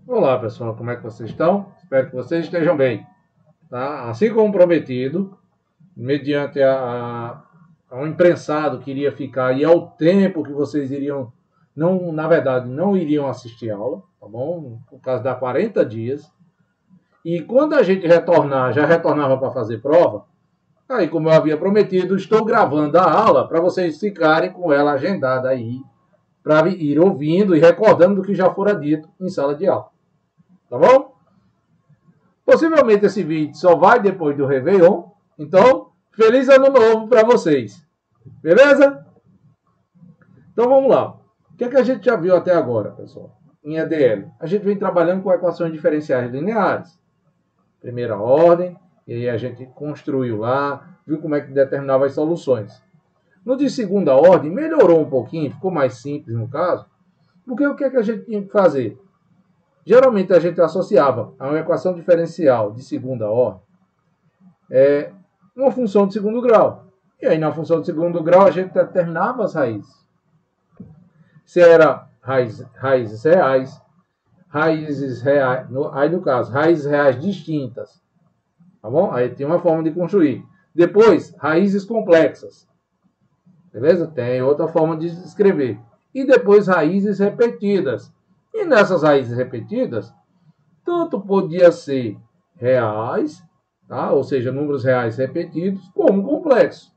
Olá pessoal, como é que vocês estão? Espero que vocês estejam bem. Tá? Assim como prometido, mediante um imprensado que iria ficar e ao tempo que vocês iriam, não, na verdade, não iriam assistir aula, tá bom? Por causa da 40 dias. E quando a gente retornar, já retornava para fazer prova, aí como eu havia prometido, estou gravando a aula para vocês ficarem com ela agendada aí, para ir ouvindo e recordando do que já fora dito em sala de aula. Tá bom? Possivelmente esse vídeo só vai depois do Réveillon. Então, feliz ano novo para vocês. Beleza? Então vamos lá. O que é que a gente já viu até agora, pessoal? Em EDL. A gente vem trabalhando com equações diferenciais lineares. Primeira ordem, e aí a gente construiu lá, viu como é que determinava as soluções. No de segunda ordem, melhorou um pouquinho, ficou mais simples no caso, porque o que é que a gente tinha que fazer? Geralmente a gente associava a uma equação diferencial de segunda ordem uma função de segundo grau. E aí na função de segundo grau a gente determinava as raízes. Se era raízes reais, aí no caso, raízes reais distintas. Tá bom? Aí tem uma forma de construir. Depois, raízes complexas. Beleza? Tem outra forma de escrever. E depois, raízes repetidas. E nessas raízes repetidas, tanto podia ser reais, tá? Ou seja, números reais repetidos, como complexos.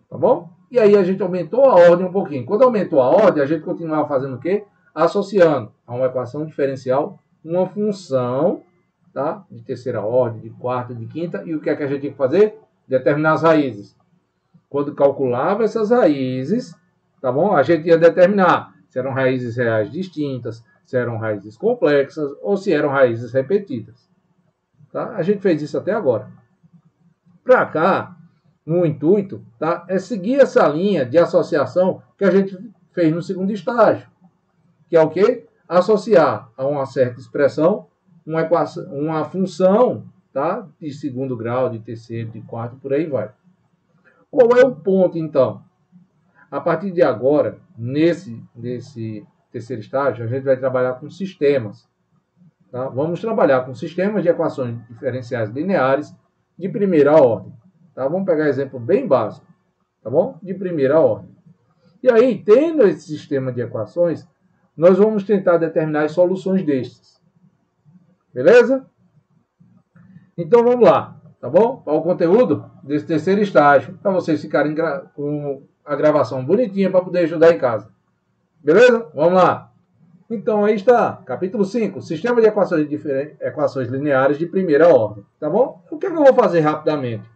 Tá bom? E aí a gente aumentou a ordem um pouquinho. Quando aumentou a ordem, a gente continuava fazendo o quê? Associando a uma equação diferencial uma função, tá? De terceira ordem, de quarta, de quinta. E o que é que a gente tinha que fazer? Determinar as raízes. Quando calculava essas raízes, tá bom? A gente ia determinar se eram raízes reais distintas, se eram raízes complexas ou se eram raízes repetidas. Tá? A gente fez isso até agora. Para cá, no intuito, tá? É seguir essa linha de associação que a gente fez no segundo estágio, que é o quê? Associar a uma certa expressão uma função, tá? De segundo grau, de terceiro, de quarto, por aí vai. Qual é o ponto, então? A partir de agora, nesse terceiro estágio, a gente vai trabalhar com sistemas. Tá? Vamos trabalhar com sistemas de equações diferenciais lineares de primeira ordem. Tá? Vamos pegar exemplo bem básico, tá bom? De primeira ordem. E aí, tendo esse sistema de equações, nós vamos tentar determinar as soluções destes. Beleza? Então vamos lá, tá bom? Para o conteúdo desse terceiro estágio, para vocês ficarem com a gravação bonitinha para poder ajudar em casa. Beleza? Vamos lá. Então aí está, capítulo 5, sistema de equações lineares de primeira ordem, tá bom? O que é que eu vou fazer rapidamente?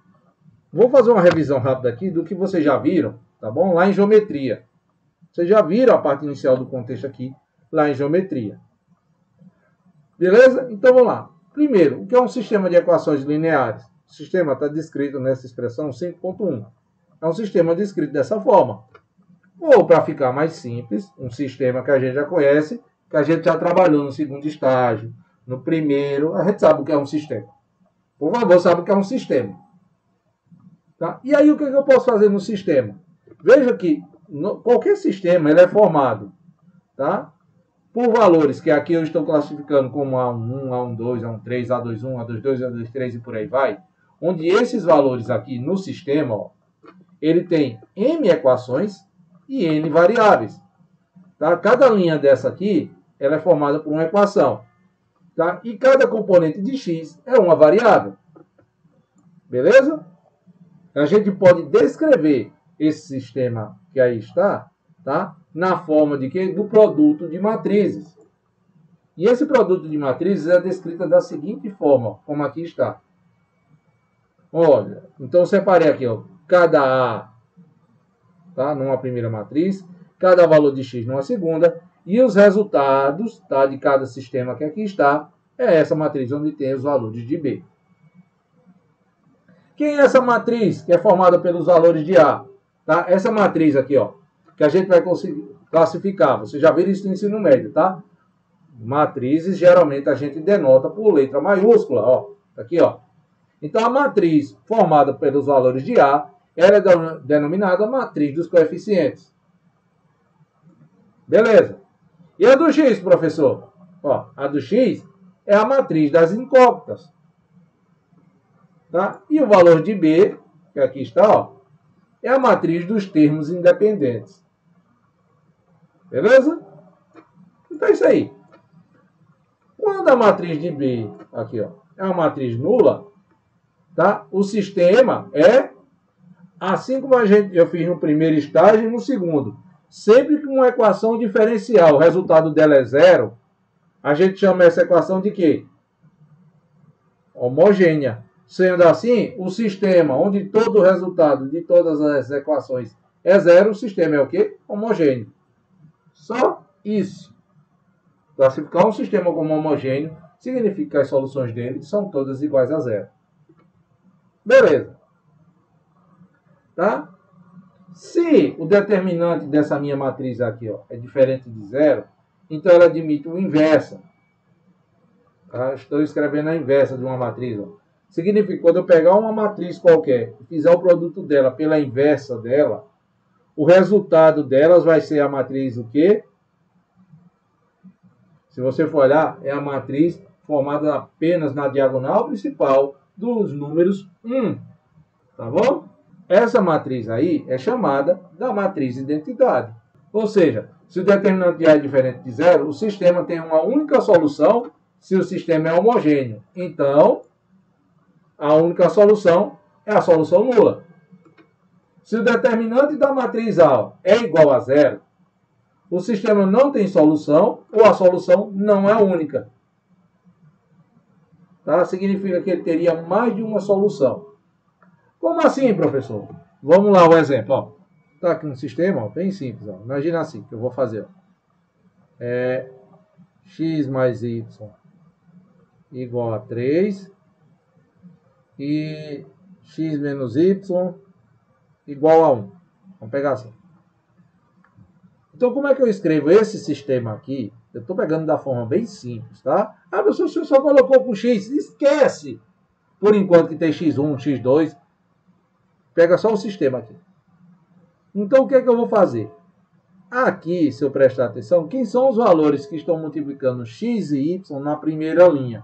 Vou fazer uma revisão rápida aqui do que vocês já viram, tá bom? Lá em geometria. Vocês já viram a parte inicial do contexto aqui, lá em geometria. Beleza? Então vamos lá. Primeiro, o que é um sistema de equações lineares? O sistema está descrito nessa expressão 5.1. É um sistema descrito dessa forma. Ou, para ficar mais simples, um sistema que a gente já conhece, que a gente já trabalhou no segundo estágio, no primeiro, a gente sabe o que é um sistema. Por favor, sabe o que é um sistema. Tá? E aí, o que eu posso fazer no sistema? Veja que qualquer sistema ele é formado, tá? Por valores que aqui eu estou classificando como A1, A12, A13, A21, A22, A23 e por aí vai, onde esses valores aqui no sistema, ó, ele tem M equações e N variáveis. Tá? Cada linha dessa aqui ela é formada por uma equação. Tá? E cada componente de x é uma variável. Beleza? A gente pode descrever esse sistema que aí está, tá? Na forma de quê? Do produto de matrizes. E esse produto de matrizes é descrito da seguinte forma, como aqui está. Olha, então eu separei aqui, ó, cada A, tá? Numa primeira matriz, cada valor de x numa segunda, e os resultados, tá? De cada sistema que aqui está, é essa matriz onde tem os valores de B. Quem é essa matriz que é formada pelos valores de A? Tá? Essa matriz aqui, ó, que a gente vai conseguir classificar. Vocês já viram isso no ensino médio, tá? Matrizes, geralmente, a gente denota por letra maiúscula, ó. Aqui, ó. Então, a matriz formada pelos valores de A, ela é denominada matriz dos coeficientes. Beleza. E a do x, professor? Ó, a do x é a matriz das incógnitas. Tá? E o valor de b, que aqui está, ó, é a matriz dos termos independentes. Beleza? Então é isso aí. Quando a matriz de B, aqui, ó, é uma matriz nula, tá? O sistema é, assim como eu fiz no primeiro estágio e no segundo. Sempre que uma equação diferencial, o resultado dela é zero, a gente chama essa equação de quê? Homogênea. Sendo assim, o sistema onde todo o resultado de todas as equações é zero, o sistema é o quê? Homogêneo. Só isso. Classificar um sistema como homogêneo significa que as soluções dele são todas iguais a zero. Beleza. Tá? Se o determinante dessa minha matriz aqui, ó, é diferente de zero, então ela admite o inversa. Tá? Estou escrevendo a inversa de uma matriz. Ó. Significa que quando eu pegar uma matriz qualquer e fizer o produto dela pela inversa dela, o resultado delas vai ser a matriz o quê? Se você for olhar, é a matriz formada apenas na diagonal principal dos números 1. Tá bom? Essa matriz aí é chamada da matriz identidade. Ou seja, se o determinante de A é diferente de zero, o sistema tem uma única solução se o sistema é homogêneo. Então, a única solução é a solução nula. Se o determinante da matriz A é igual a zero, o sistema não tem solução ou a solução não é única. Tá? Significa que ele teria mais de uma solução. Como assim, professor? Vamos lá, o exemplo. Está aqui um sistema ó, bem simples. Ó. Imagina assim, que eu vou fazer. Ó. É x mais y igual a 3 e x menos y igual a 1. Vamos pegar assim. Então, como é que eu escrevo esse sistema aqui? Eu estou pegando da forma bem simples, tá? Ah, professor, o senhor só colocou com x. Esquece! Por enquanto que tem x1, x2. Pega só o sistema aqui. Então, o que é que eu vou fazer? Aqui, se eu prestar atenção, quem são os valores que estão multiplicando x e y na primeira linha?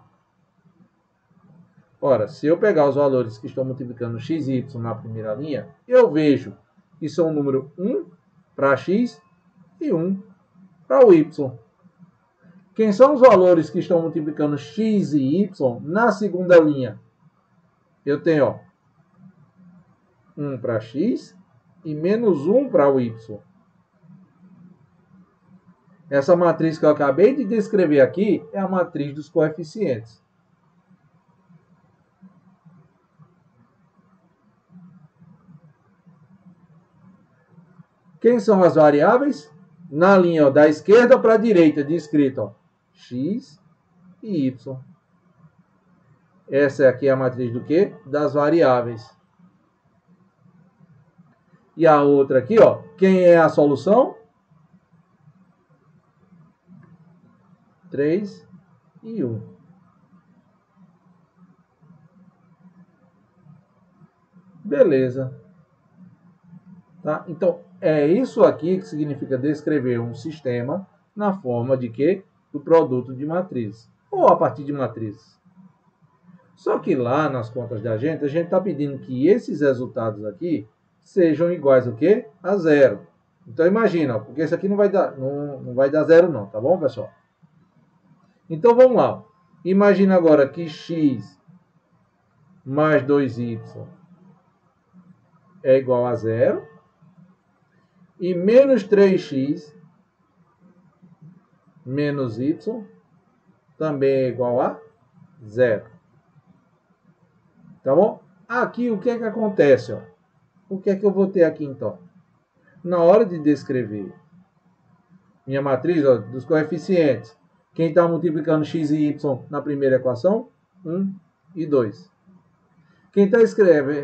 Ora, se eu pegar os valores que estão multiplicando x e y na primeira linha, eu vejo que são o número 1 para x e 1 para o y. Quem são os valores que estão multiplicando x e y na segunda linha? Eu tenho ó, 1 para x e menos 1 para o y. Essa matriz que eu acabei de descrever aqui é a matriz dos coeficientes. Quem são as variáveis? Na linha ó, da esquerda para a direita, de escrito ó, x e y. Essa aqui é a matriz do quê? Das variáveis. E a outra aqui, ó, quem é a solução? 3 e 1. Beleza. Tá? Então, é isso aqui que significa descrever um sistema na forma de quê? Do produto de matrizes. Ou a partir de matrizes. Só que lá nas contas da gente, a gente está pedindo que esses resultados aqui sejam iguais ao quê? A zero. Então, imagina, porque esse aqui não vai dar zero não, tá bom, pessoal? Então, vamos lá. Imagina agora que x mais 2y é igual a zero. E menos 3x menos y também é igual a zero. Tá bom? Aqui, o que é que acontece? Ó? O que é que eu vou ter aqui, então? Na hora de descrever minha matriz ó, dos coeficientes, quem está multiplicando x e y na primeira equação? 1 e 2. Quem está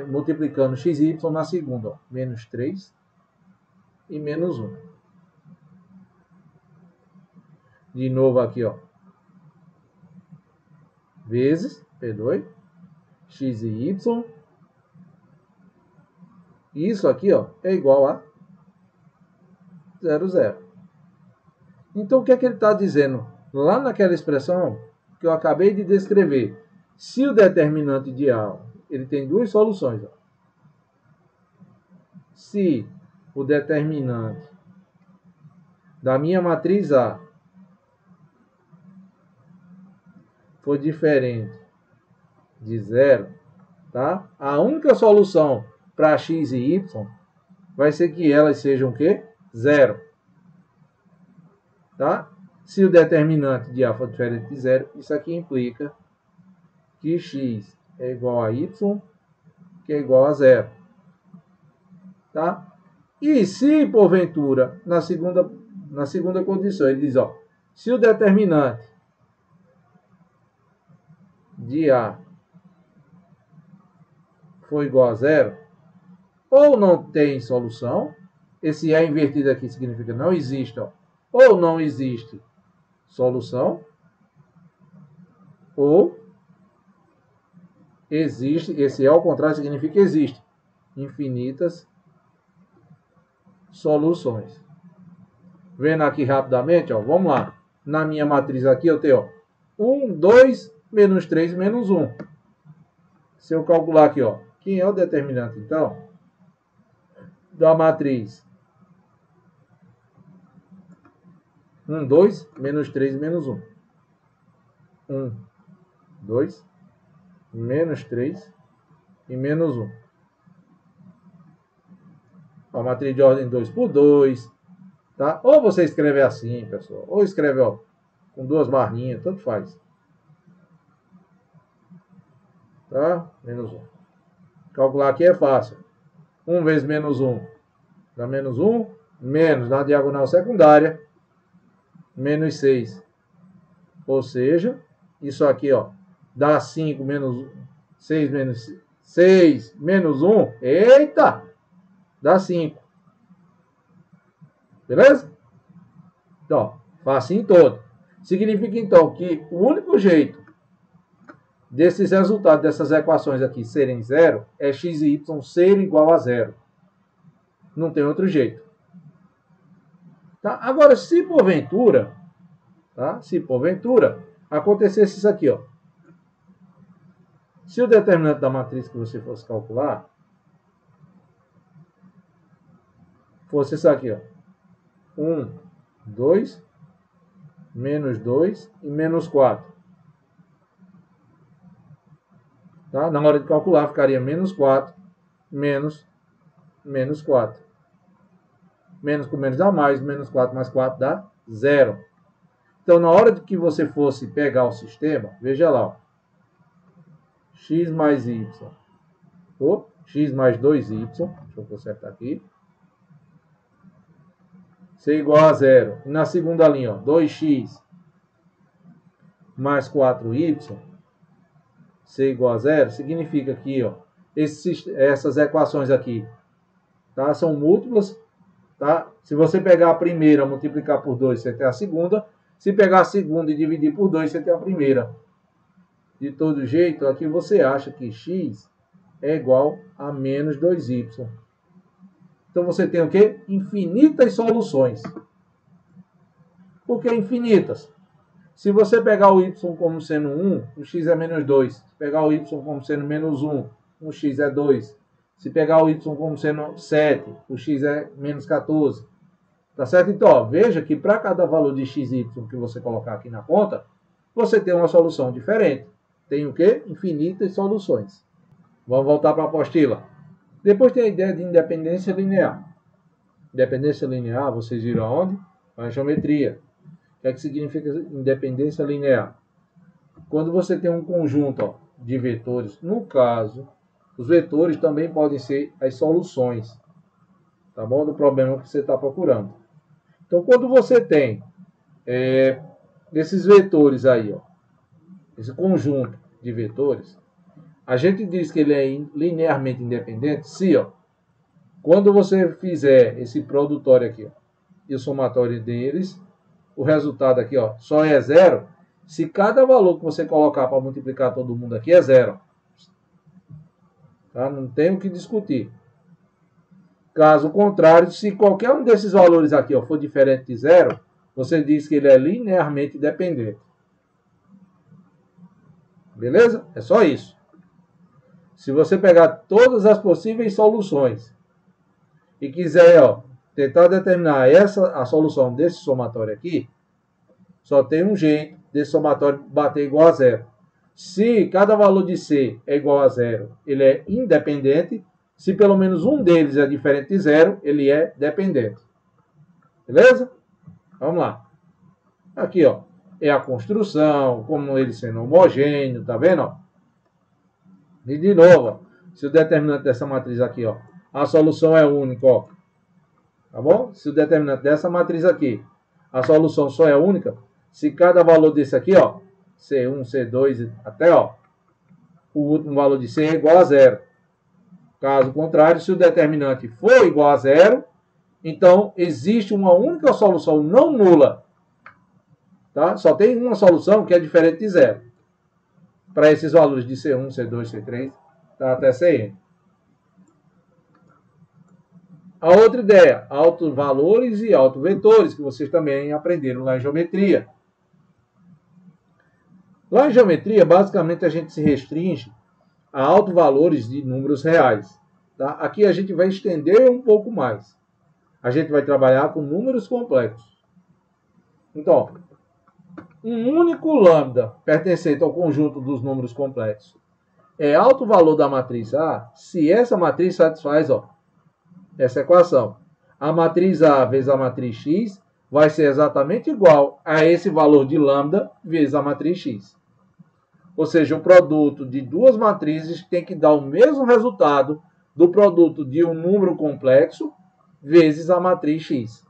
multiplicando x e y na segunda? Ó, menos 3 e menos 1. De novo aqui, ó. Vezes, perdoe, x e y. Isso aqui ó, é igual a 0, 0. Então, o que é que ele está dizendo? Lá naquela expressão que eu acabei de descrever, se o determinante de A, ele tem duas soluções. Ó. Se o determinante da minha matriz A for diferente de zero, tá? A única solução para x e y vai ser que elas sejam o quê? Zero. Tá? Se o determinante de A for diferente de zero, isso aqui implica que x é igual a y, que é igual a zero. Tá? E se, porventura, na segunda condição, ele diz, ó, se o determinante de A for igual a zero, ou não tem solução, esse A invertido aqui significa não existe, ó, ou não existe solução, ou existe, esse ao contrário significa existe infinitas soluções. Vendo aqui rapidamente, ó, vamos lá. Na minha matriz aqui eu tenho ó, 1, 2, menos 3, menos 1. Se eu calcular aqui, ó, quem é o determinante, então, da matriz 1, 2, menos 3, menos 1. 1, 2, menos 3 e menos 1. A matriz de ordem 2 por 2. Tá? Ou você escreve assim, pessoal. Ou escreve ó, com duas barrinhas, tanto faz. Tá? Menos 1. Calcular aqui é fácil. 1 vezes menos 1 dá menos 1. Menos na diagonal secundária. Menos 6. Ou seja, isso aqui ó, dá 5 menos 6 menos 6 menos 1. Eita! Dá 5. Beleza? Então, facinho todo. Significa então que o único jeito desses resultados dessas equações aqui serem zero é x e y serem igual a zero. Não tem outro jeito. Tá? Agora, se porventura, tá? Se porventura acontecesse isso aqui, ó. Se o determinante da matriz que você fosse calcular fosse isso aqui, ó. 1, 2, menos 2 e menos 4. Tá? Na hora de calcular, ficaria menos 4, menos 4. Menos com menos dá mais, menos 4 mais 4 dá 0. Então, na hora de que você fosse pegar o sistema, veja lá, ó, x mais y, ou x mais 2y, deixa eu consertar aqui, ser igual a 0. E na segunda linha, ó, 2x mais 4y ser igual a 0, significa que ó, essas equações aqui tá, são múltiplas. Tá? Se você pegar a primeira, multiplicar por 2, você tem a segunda. Se pegar a segunda e dividir por 2, você tem a primeira. De todo jeito, aqui você acha que x é igual a menos 2y. Então você tem o quê? Infinitas soluções. Por que infinitas? Se você pegar o y como sendo 1, o x é menos 2. Se pegar o y como sendo menos 1, o x é 2. Se pegar o y como sendo 7, o x é menos 14. Tá certo? Então, ó, veja que para cada valor de x e y que você colocar aqui na conta, você tem uma solução diferente. Tem o quê? Infinitas soluções. Vamos voltar para a apostila. Depois tem a ideia de independência linear. Independência linear, vocês viram aonde? Na geometria. O que é que significa independência linear? Quando você tem um conjunto ó, de vetores, no caso, os vetores também podem ser as soluções, tá bom? Do problema que você está procurando. Então, quando você tem esses vetores aí, ó, esse conjunto de vetores, a gente diz que ele é linearmente independente se, ó, quando você fizer esse produtório aqui, ó, e o somatório deles, o resultado aqui ó, só é zero se cada valor que você colocar para multiplicar todo mundo aqui é zero. Tá? Não tem o que discutir. Caso contrário, se qualquer um desses valores aqui ó, for diferente de zero, você diz que ele é linearmente dependente. Beleza? É só isso. Se você pegar todas as possíveis soluções e quiser, ó, tentar determinar a solução desse somatório aqui, só tem um jeito desse somatório bater igual a zero. Se cada valor de C é igual a zero, ele é independente. Se pelo menos um deles é diferente de zero, ele é dependente. Beleza? Vamos lá. Aqui, ó, é a construção, como ele sendo homogêneo, tá vendo? Ó? E de novo, ó, se o determinante dessa matriz aqui, ó, a solução é única, ó. Tá bom? Se o determinante dessa matriz aqui, a solução só é única, se cada valor desse aqui, ó, C1, C2, até, ó, o último valor de C é igual a zero. Caso contrário, se o determinante for igual a zero, então existe uma única solução não nula. Tá? Só tem uma solução que é diferente de zero. Para esses valores de C1, C2, C3, tá? Até Cn. A outra ideia, autovalores e autovetores, que vocês também aprenderam lá em geometria. Lá em geometria, basicamente, a gente se restringe a autovalores de números reais. Tá? Aqui a gente vai estender um pouco mais. A gente vai trabalhar com números complexos. Então, um único lambda pertencente ao conjunto dos números complexos é autovalor da matriz A se essa matriz satisfaz, ó, essa equação. A matriz A vezes a matriz X vai ser exatamente igual a esse valor de lambda vezes a matriz X. Ou seja, o produto de duas matrizes tem que dar o mesmo resultado do produto de um número complexo vezes a matriz X.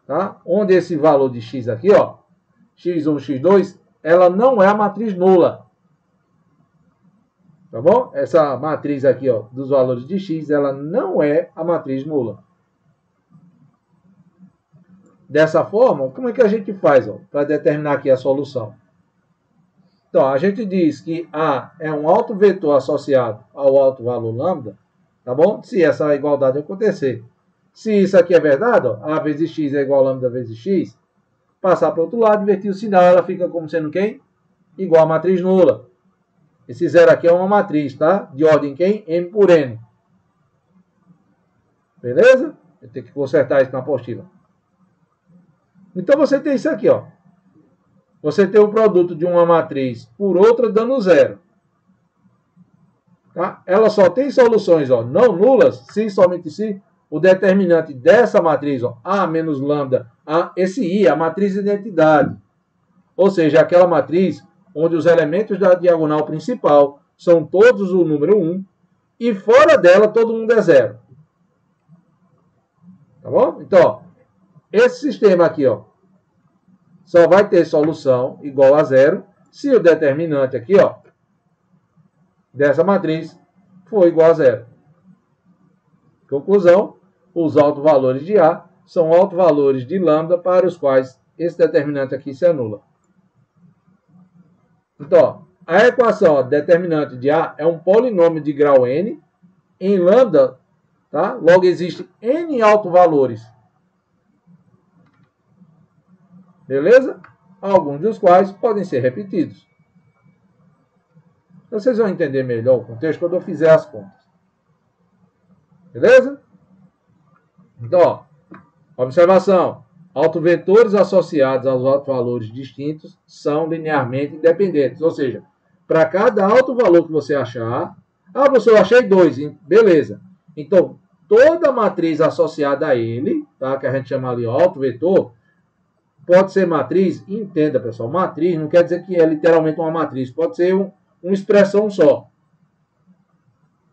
Tá? Onde esse valor de X aqui, ó, X1, X2, ela não é a matriz nula. Tá bom? Essa matriz aqui, ó, dos valores de X, ela não é a matriz nula. Dessa forma, como é que a gente faz para determinar aqui a solução? Então, a gente diz que A é um autovetor associado ao autovalor lambda, tá bom? Se essa igualdade acontecer. Se isso aqui é verdade, ó, A vezes X é igual a lambda vezes X, passar para o outro lado, invertir o sinal, ela fica como sendo quem? Igual a matriz nula. Esse zero aqui é uma matriz, tá? De ordem quem? M por N. Beleza? Eu tenho que consertar isso na apostila. Então você tem isso aqui, ó. Você tem o produto de uma matriz por outra dando zero. Tá? Ela só tem soluções, ó, não nulas, se somente se o determinante dessa matriz, ó, A menos lambda, esse I, a matriz de identidade. Ou seja, aquela matriz onde os elementos da diagonal principal são todos o número 1 e fora dela todo mundo é zero. Tá bom? Então, ó, esse sistema aqui, ó, só vai ter solução igual a zero se o determinante aqui, ó, dessa matriz for igual a zero. Conclusão, os autovalores de A são autovalores de lambda para os quais esse determinante aqui se anula. Então, ó, a equação, ó, determinante de A é um polinômio de grau n em lambda, tá? Logo existe n autovalores. Beleza? Alguns dos quais podem ser repetidos. Vocês vão entender melhor o contexto quando eu fizer as contas. Beleza? Então, ó, observação. Autovetores associados aos autovalores distintos são linearmente independentes. Ou seja, para cada autovalor que você achar... professor, eu achei 2. Beleza. Então, toda matriz associada a ele, tá, que a gente chama ali autovetor, pode ser matriz. Entenda, pessoal. Matriz não quer dizer que é literalmente uma matriz. Pode ser uma expressão só.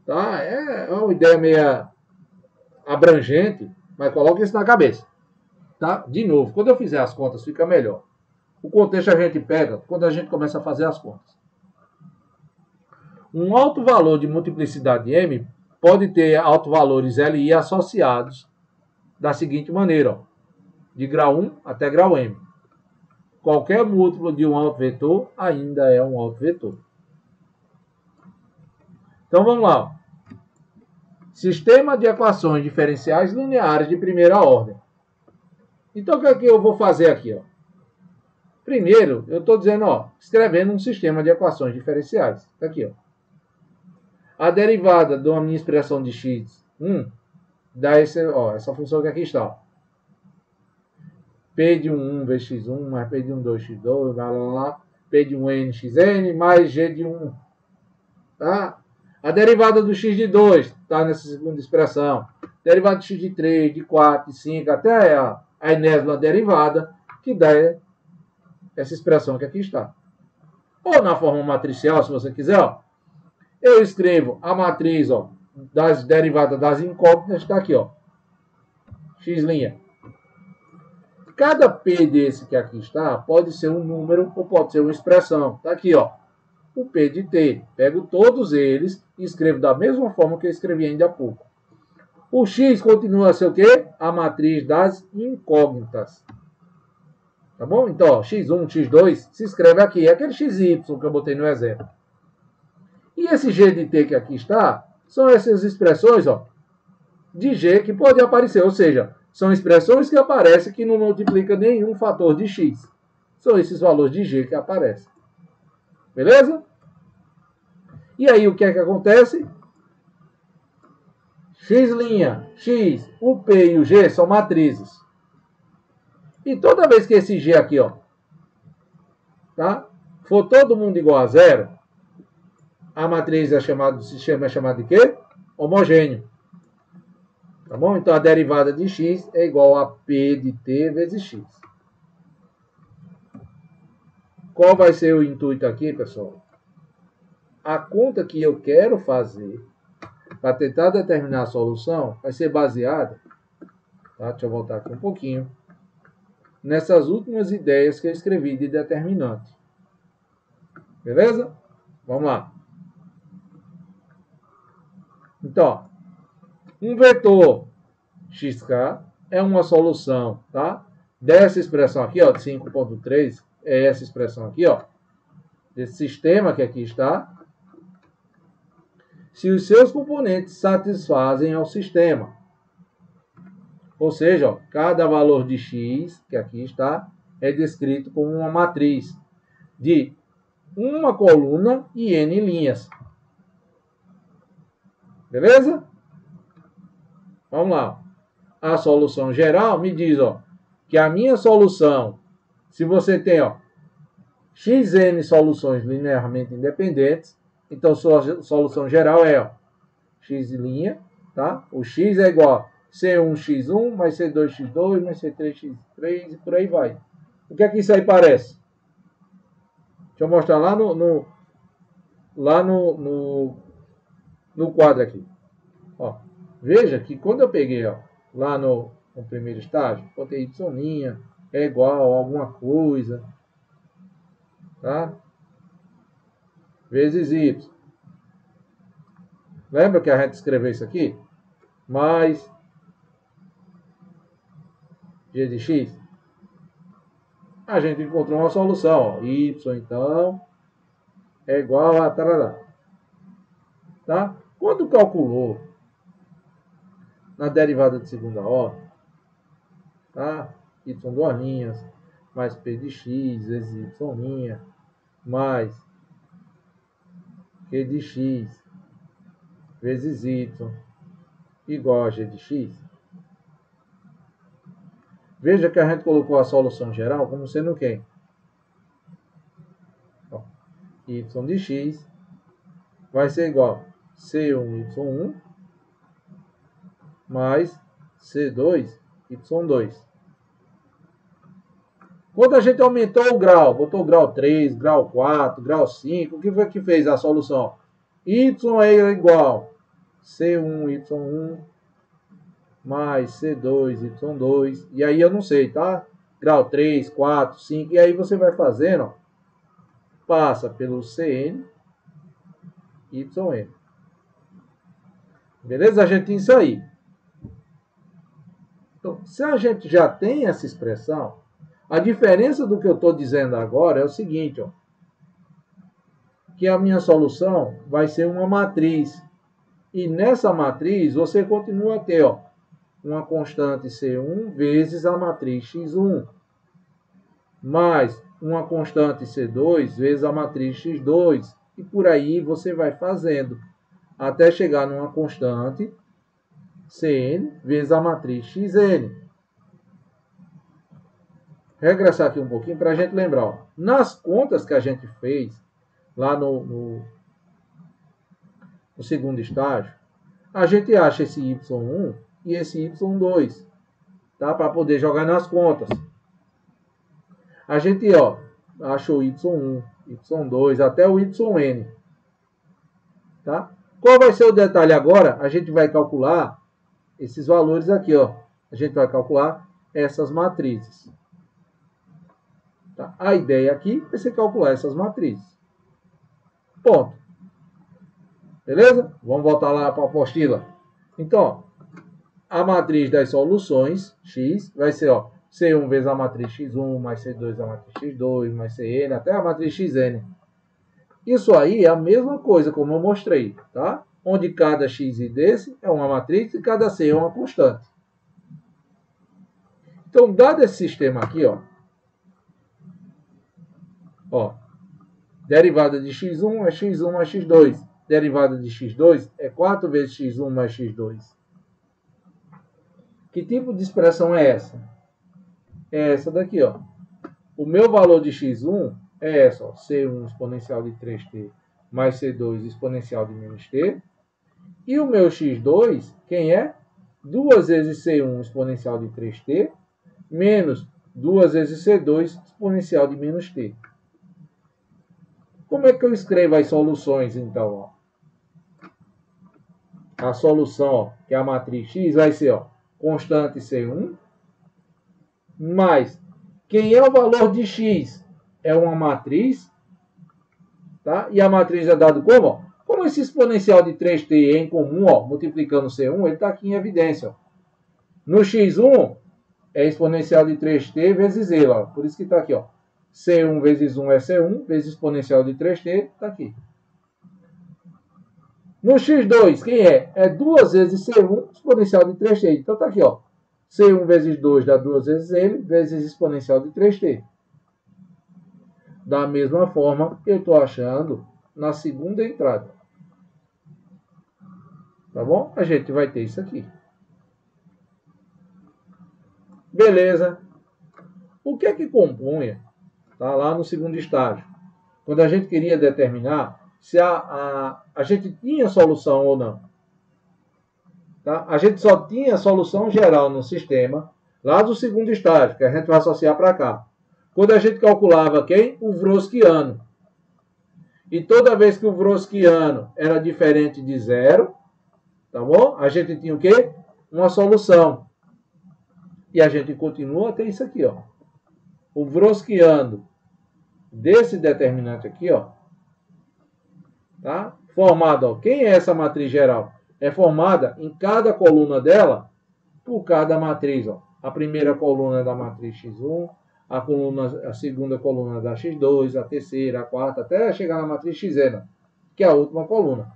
Tá? É uma ideia meio abrangente, mas coloque isso na cabeça. Tá? De novo, quando eu fizer as contas, fica melhor. O contexto a gente pega quando a gente começa a fazer as contas. Um alto valor de multiplicidade M pode ter autovalores LI associados da seguinte maneira, ó, de grau 1 até grau M. Qualquer múltiplo de um autovetor ainda é um autovetor. Então vamos lá. Ó. Sistema de equações diferenciais lineares de primeira ordem. Então, o que é que eu vou fazer aqui? Ó? Primeiro, eu estou dizendo, ó, escrevendo um sistema de equações diferenciais. Tá aqui, ó. A derivada da minha expressão de x1 dá essa função que aqui está. Ó. P de 1 vezes x1 mais P de 1, 2x2, blá, blá, blá, P de 1n, xn, mais g de 1. Tá? A derivada do x de 2 está nessa segunda expressão. Derivada de x de 3, de 4, de 5, até a enésima derivada, que dá essa expressão que aqui está. Ou na forma matricial, se você quiser, ó, eu escrevo a matriz ó, das derivadas das incógnitas, está aqui, ó, x'. Cada P desse que aqui está pode ser um número ou pode ser uma expressão. Está aqui, ó, o P de T. Pego todos eles e escrevo da mesma forma que eu escrevi ainda há pouco. O X continua a ser o quê? A matriz das incógnitas. Tá bom? Então, ó, x1, x2 se escreve aqui. É aquele xy que eu botei no exemplo. E esse G de T que aqui está, são essas expressões ó, de G que podem aparecer. Ou seja, são expressões que aparecem que não multiplicam nenhum fator de X. São esses valores de G que aparecem. Beleza? E aí, o que é que acontece? X', X, o P e o G são matrizes. E toda vez que esse G aqui, ó, tá, for todo mundo igual a zero, a matriz do sistema é chamada de quê? Homogêneo. Tá bom? Então, a derivada de x é igual a P de T vezes x. Qual vai ser o intuito aqui, pessoal? A conta que eu quero fazer para tentar determinar a solução vai ser baseada, tá? Deixa eu voltar aqui um pouquinho, nessas últimas ideias que eu escrevi de determinante. Beleza? Vamos lá. Então, um vetor xk é uma solução, tá? Dessa expressão aqui, ó, de 5.3, é essa expressão aqui, ó, desse sistema que aqui está, se os seus componentes satisfazem ao sistema. Ou seja, ó, cada valor de x, que aqui está, é descrito como uma matriz de uma coluna e n linhas. Beleza? Vamos lá. A solução geral me diz ó, que a minha solução, se você tem ó, xn soluções linearmente independentes, então sua solução geral é ó, x', tá? O x é igual a C1x1 mais C2x2 mais C3x3 e por aí vai. O que é que isso aí parece? Deixa eu mostrar lá no quadro aqui. Ó, veja que quando eu peguei ó, lá no primeiro estágio, botei y' é igual a alguma coisa, tá? Vezes y. Lembra que a gente escreveu isso aqui? Mais g de x. A gente encontrou uma solução. Ó. Y, então, é igual a tarará. Tá? Quando calculou na derivada de segunda ordem, tá? Y duas linhas, mais P de x vezes Y', mais Q de x vezes Y igual a G de x. Veja que a gente colocou a solução geral como sendo quem? Ó, Y de x vai ser igual a C1Y1 mais C2Y2. Quando a gente aumentou o grau, botou o grau 3, grau 4, grau 5, o que foi que fez a solução? Y é igual a C1Y1 mais C2Y2, e aí eu não sei, tá? Grau 3, 4, 5, e aí você vai fazendo, ó, passa pelo CN, YN. Beleza? A gente tem isso aí. Então, se a gente já tem essa expressão, a diferença do que eu estou dizendo agora é o seguinte, ó, que a minha solução vai ser uma matriz. E nessa matriz você continua a ter ó, uma constante C1 vezes a matriz X1, mais uma constante C2 vezes a matriz X2, e por aí você vai fazendo, até chegar numa constante Cn vezes a matriz Xn. Regressar aqui um pouquinho para a gente lembrar. Ó. Nas contas que a gente fez lá no segundo estágio, a gente acha esse y1 e esse y2, tá? Para poder jogar nas contas. A gente, ó, achou y1, y2, até o yn, tá? Qual vai ser o detalhe agora? A gente vai calcular esses valores aqui, ó. A gente vai calcular essas matrizes. Tá? A ideia aqui vai ser calcular essas matrizes. Ponto. Beleza? Vamos voltar lá para a apostila. Então, a matriz das soluções, x, vai ser ó, C1 vezes a matriz x1, mais C2 vezes a matriz x2, mais Cn, até a matriz xn. Isso aí é a mesma coisa como eu mostrei, tá? Onde cada x desse é uma matriz e cada c é uma constante. Então, dado esse sistema aqui, ó, derivada de x1 é x1 mais x2. Derivada de x2 é 4 vezes x1 mais x2. Que tipo de expressão é essa? É essa daqui, ó. O meu valor de x1 é essa, ó, C1 exponencial de 3t mais C2 exponencial de menos t. E o meu x2, quem é? 2 vezes C1 exponencial de 3t menos 2 vezes C2 exponencial de menos t. Como é que eu escrevo as soluções, então? Ó? A solução, ó, que é a matriz x, vai ser ó, constante C1, mais quem é o valor de x? É uma matriz, tá? E a matriz é dado como? Ó, como esse exponencial de 3t é em comum, ó, multiplicando C1, ele está aqui em evidência. Ó. No x1, é exponencial de 3t vezes ele, ó, por isso que está aqui. Ó. C1 vezes 1 é C1, vezes exponencial de 3t, está aqui. No x2, quem é? É 2 vezes C1 exponencial de 3t. Então está aqui, ó. C1 vezes 2 dá 2 vezes ele, vezes exponencial de 3t. Da mesma forma, eu estou achando na segunda entrada. Tá bom? A gente vai ter isso aqui. Beleza. O que é que compunha, tá, lá no segundo estágio? Quando a gente queria determinar se a gente tinha solução ou não. Tá? A gente só tinha solução geral no sistema, lá do segundo estágio, que a gente vai associar para cá. Quando a gente calculava quem? O Wronskiano. E toda vez que o Wronskiano era diferente de zero, tá bom? A gente tinha o quê? Uma solução. E a gente continua até isso aqui, ó. O Wronskiano desse determinante aqui, ó, tá? Formado, ó, quem é essa matriz geral? É formada em cada coluna dela por cada matriz, ó. A primeira coluna é da matriz x1, a segunda coluna da x2, a terceira, a quarta, até chegar na matriz xn, que é a última coluna.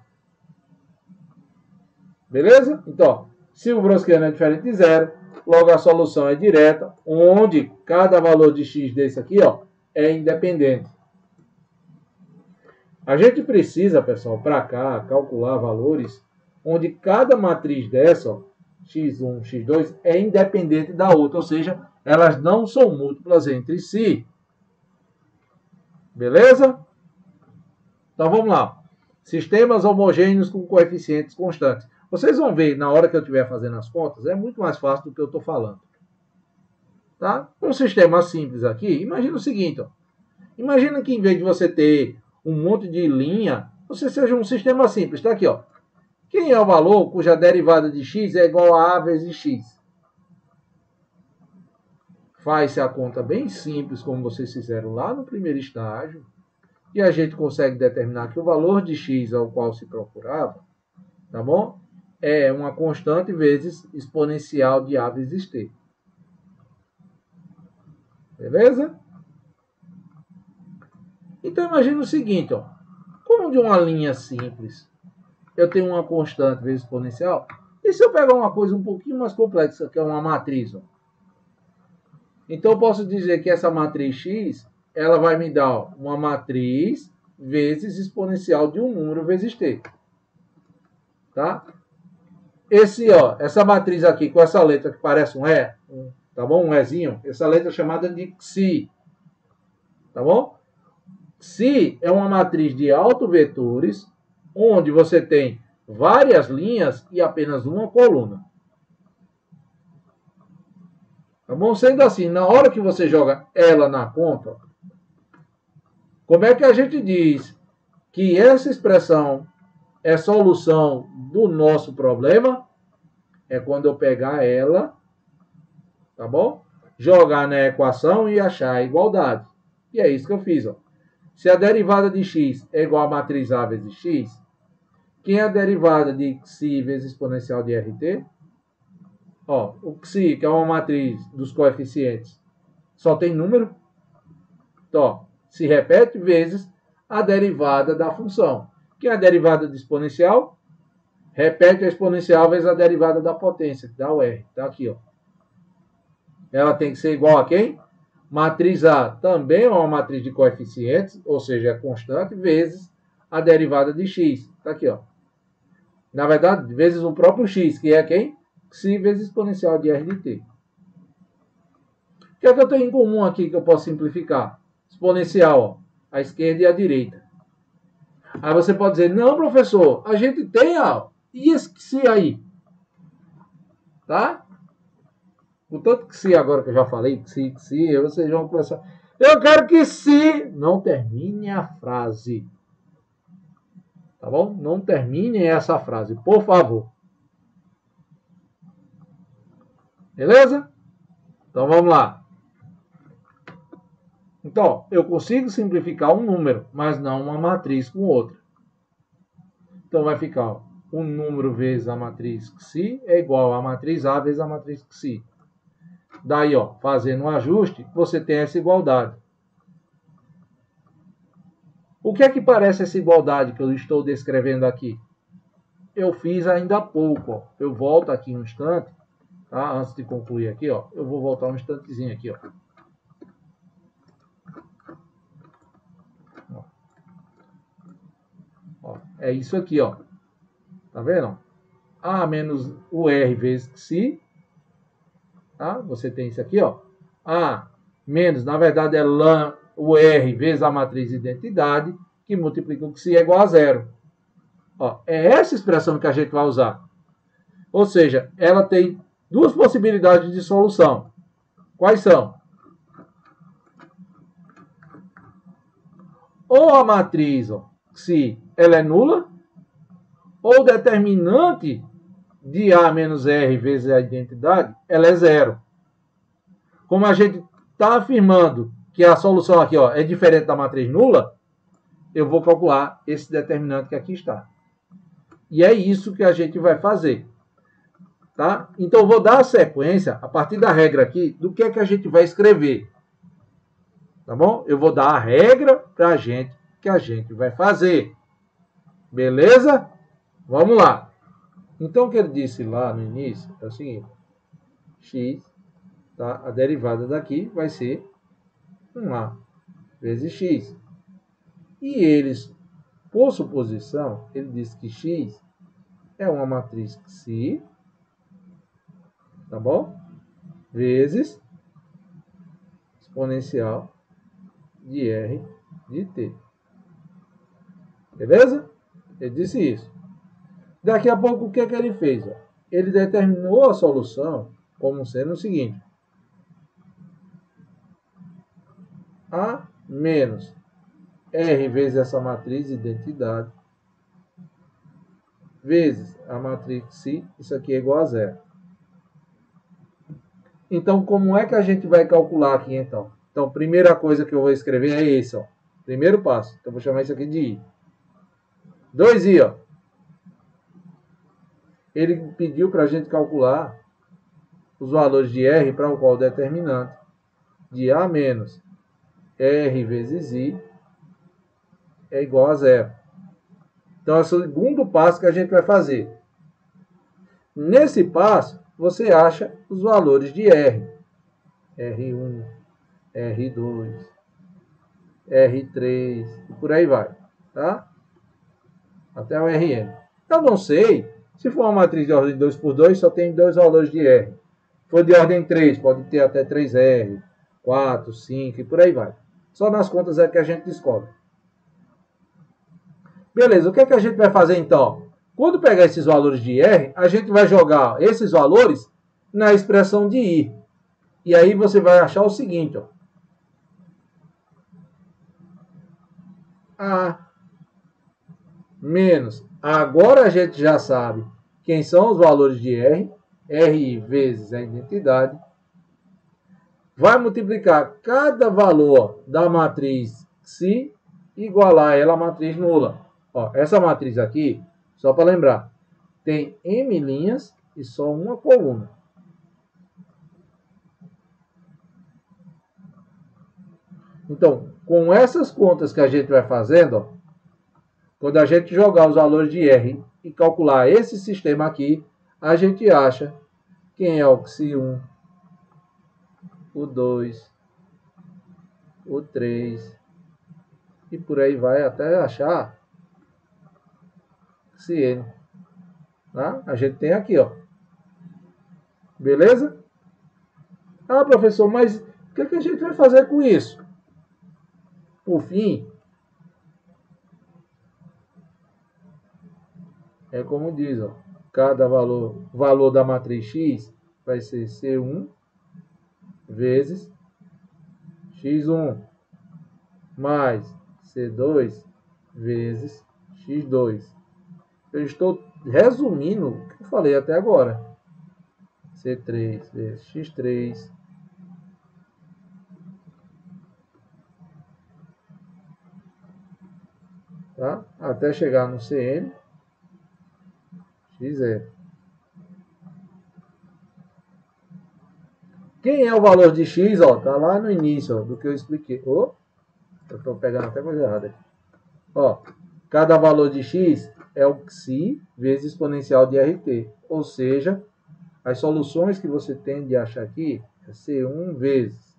Beleza? Então, se o Wronskiano é diferente de zero, logo a solução é direta, onde cada valor de x desse aqui, ó, é independente. A gente precisa, pessoal, para cá, calcular valores onde cada matriz dessa, ó, x1, x2, é independente da outra, ou seja, elas não são múltiplas entre si. Beleza? Então vamos lá. Sistemas homogêneos com coeficientes constantes. Vocês vão ver, na hora que eu estiver fazendo as contas, é muito mais fácil do que eu estou falando. Tá? Um sistema simples aqui, imagina o seguinte. Ó. Imagina que em vez de você ter um monte de linha, você seja um sistema simples. Está aqui, ó. Quem é o valor cuja derivada de x é igual a a vezes x? Faz-se a conta bem simples, como vocês fizeram lá no primeiro estágio, e a gente consegue determinar que o valor de x ao qual se procurava, tá bom? É uma constante vezes exponencial de a vezes t. Beleza? Então imagina o seguinte, ó. Como de uma linha simples eu tenho uma constante vezes exponencial, E se eu pegar uma coisa um pouquinho mais complexa, que é uma matriz? Ó? Então eu posso dizer que essa matriz X, ela vai me dar uma matriz vezes exponencial de um número vezes t. Tá? Essa matriz aqui com essa letra que parece um E, tá bom? Um Ezinho, essa letra é chamada de Xi. Tá bom? Xi é uma matriz de autovetores, onde você tem várias linhas e apenas uma coluna. Tá bom? Sendo assim, na hora que você joga ela na conta, como é que a gente diz que essa expressão é solução do nosso problema? É quando eu pegar ela, tá bom? Jogar na equação e achar a igualdade. E é isso que eu fiz, ó. Se a derivada de x é igual a matriz A vezes x, quem é a derivada de xi vezes exponencial de RT? Ó, o xi, que é uma matriz dos coeficientes, só tem número. Então, ó, se repete vezes a derivada da função. Que é a derivada de exponencial? Repete a exponencial vezes a derivada da potência, que dá o R. Tá aqui, ó. Ela tem que ser igual a quem? Matriz A também é uma matriz de coeficientes, ou seja, é constante, vezes a derivada de x. Tá aqui, ó. Na verdade, vezes o próprio x, que é quem? Xi vezes exponencial de R de t. O que é que eu tenho em comum aqui que eu posso simplificar? Exponencial, ó, à esquerda e à direita. Aí você pode dizer, não, professor, a gente tem, ó, e esse xi aí? Tá? O tanto que xi agora que eu já falei, xi, vocês vão começar. Eu quero que xi não termine a frase. Tá bom? Não termine essa frase, por favor. Beleza? Então vamos lá. Então, eu consigo simplificar um número, mas não uma matriz com outra. Então vai ficar um número vezes a matriz xi é igual a matriz A vezes a matriz xi. Daí, ó, fazendo um ajuste, você tem essa igualdade. O que é que parece essa igualdade que eu estou descrevendo aqui? Eu fiz ainda há pouco. Ó. Eu volto aqui um instante, tá? Antes de concluir aqui, ó, eu vou voltar um instantezinho aqui. Ó. Ó, é isso aqui, ó. Tá vendo? A menos o R vezes xi. Tá? Você tem isso aqui, ó. A menos, na verdade, é ln o R vezes a matriz de identidade, que multiplica o xi é igual a zero. Ó, é essa expressão que a gente vai usar. Ou seja, ela tem duas possibilidades de solução. Quais são? Ou a matriz, ó, xi, ela é nula, ou o determinante de A menos R vezes a identidade, ela é zero. Como a gente está afirmando que a solução aqui, ó, é diferente da matriz nula, eu vou calcular esse determinante que aqui está. E é isso que a gente vai fazer. Tá? Então, eu vou dar a sequência, a partir da regra aqui, do que é que a gente vai escrever. Tá bom? Eu vou dar a regra para a gente, que a gente vai fazer. Beleza? Vamos lá. Então, o que ele disse lá no início é o seguinte. X, tá? A derivada daqui vai ser 1A vezes X. E eles, por suposição, ele disse que X é uma matriz xi, tá bom? Vezes exponencial de R de t. Beleza? Ele disse isso. Daqui a pouco, o que é que ele fez? Ó? Ele determinou a solução como sendo o seguinte. A menos R vezes essa matriz de identidade vezes a matriz xi, isso aqui é igual a zero. Então, como é que a gente vai calcular aqui, então? Então, a primeira coisa que eu vou escrever é esse, ó. Primeiro passo. Então, eu vou chamar isso aqui de I. 2I, ó. Ele pediu para a gente calcular os valores de R para o qual o determinante de A menos R vezes I é igual a zero. Então, é o segundo passo que a gente vai fazer. Nesse passo, você acha os valores de R. R1, R2, R3 e por aí vai. Tá? Até o Rn. Eu não sei, se for uma matriz de ordem 2 por 2, só tem dois valores de R. Se for de ordem 3, pode ter até 3R, 4, 5 e por aí vai. Só nas contas é que a gente descobre. Beleza, o que é que a gente vai fazer então? Quando pegar esses valores de R, a gente vai jogar esses valores na expressão de I. E aí você vai achar o seguinte, ó. A menos. Agora a gente já sabe quem são os valores de R. R vezes a identidade. Vai multiplicar cada valor da matriz Xi igualar ela à matriz nula. Ó, essa matriz aqui, só para lembrar, tem M linhas e só uma coluna. Então, com essas contas que a gente vai fazendo, ó, quando a gente jogar os valores de R e calcular esse sistema aqui, a gente acha quem é o Xi1, o 2, o 3 e por aí vai até achar Cn. Tá? A gente tem aqui, ó. Beleza? Ah, professor, mas o que a gente vai fazer com isso? Por fim, é como diz, ó, cada valor da matriz X vai ser C1 vezes X1 mais C2 vezes X2. Eu estou resumindo o que eu falei até agora. C3 vezes X3 tá? Até chegar no Cn X0. Quem é o valor de X? Ó, tá lá no início ó, do que eu expliquei. Oh, eu estou pegando até coisa errada aqui. Ó, cada valor de X é o Xi vezes exponencial de RT. Ou seja, as soluções que você tem de achar aqui é C1 vezes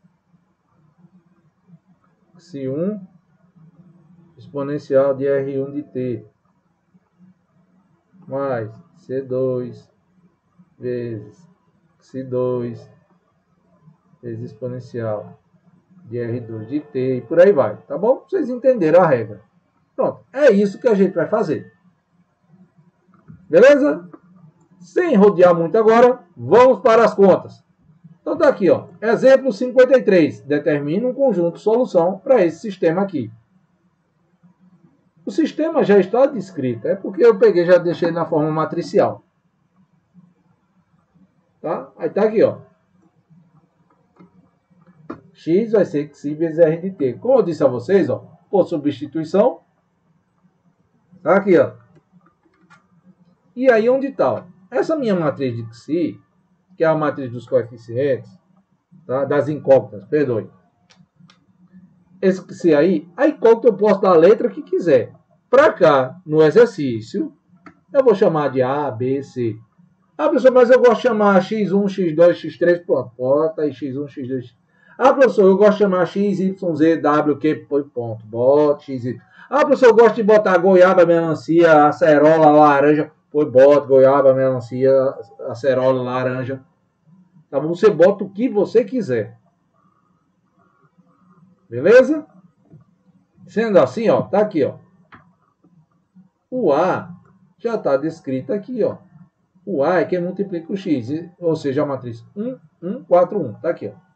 Xi1 exponencial de R1 de T mais C2 vezes Xi2 vezes exponencial de R2 de T e por aí vai, tá bom? Vocês entenderam a regra. Pronto, é isso que a gente vai fazer. Beleza? Sem rodear muito agora, vamos para as contas. Então tá aqui, ó. Exemplo 53. Determina um conjunto de solução para esse sistema aqui. O sistema já está descrito, é porque eu peguei já deixei na forma matricial. Tá? Aí tá aqui, ó. X vai ser Xi vezes R de T. Como eu disse a vocês, ó, por substituição, tá aqui, ó. E aí onde está? Essa minha matriz de Xi, que é a matriz dos coeficientes, tá? Das incógnitas, perdoe. Esse Xi aí, a incógnita eu posso dar a letra que quiser. Para cá, no exercício, eu vou chamar de A, B, C. Ah, professor, mas eu gosto de chamar X1, X2, X3, pronto, bota aí X1, X2. Ah, professor, eu gosto de chamar X, Y, Z, W, Q, ponto, bota X. Ah, professor, eu gosto de botar goiaba, melancia, acerola, laranja, pois bota goiaba, melancia, acerola, laranja. Tá bom? Você bota o que você quiser. Beleza? Sendo assim, ó, tá aqui, ó. O A já está descrito aqui, ó. O A é quem multiplica o X, ou seja, a matriz 1, 1, 4, 1. Tá aqui, ó.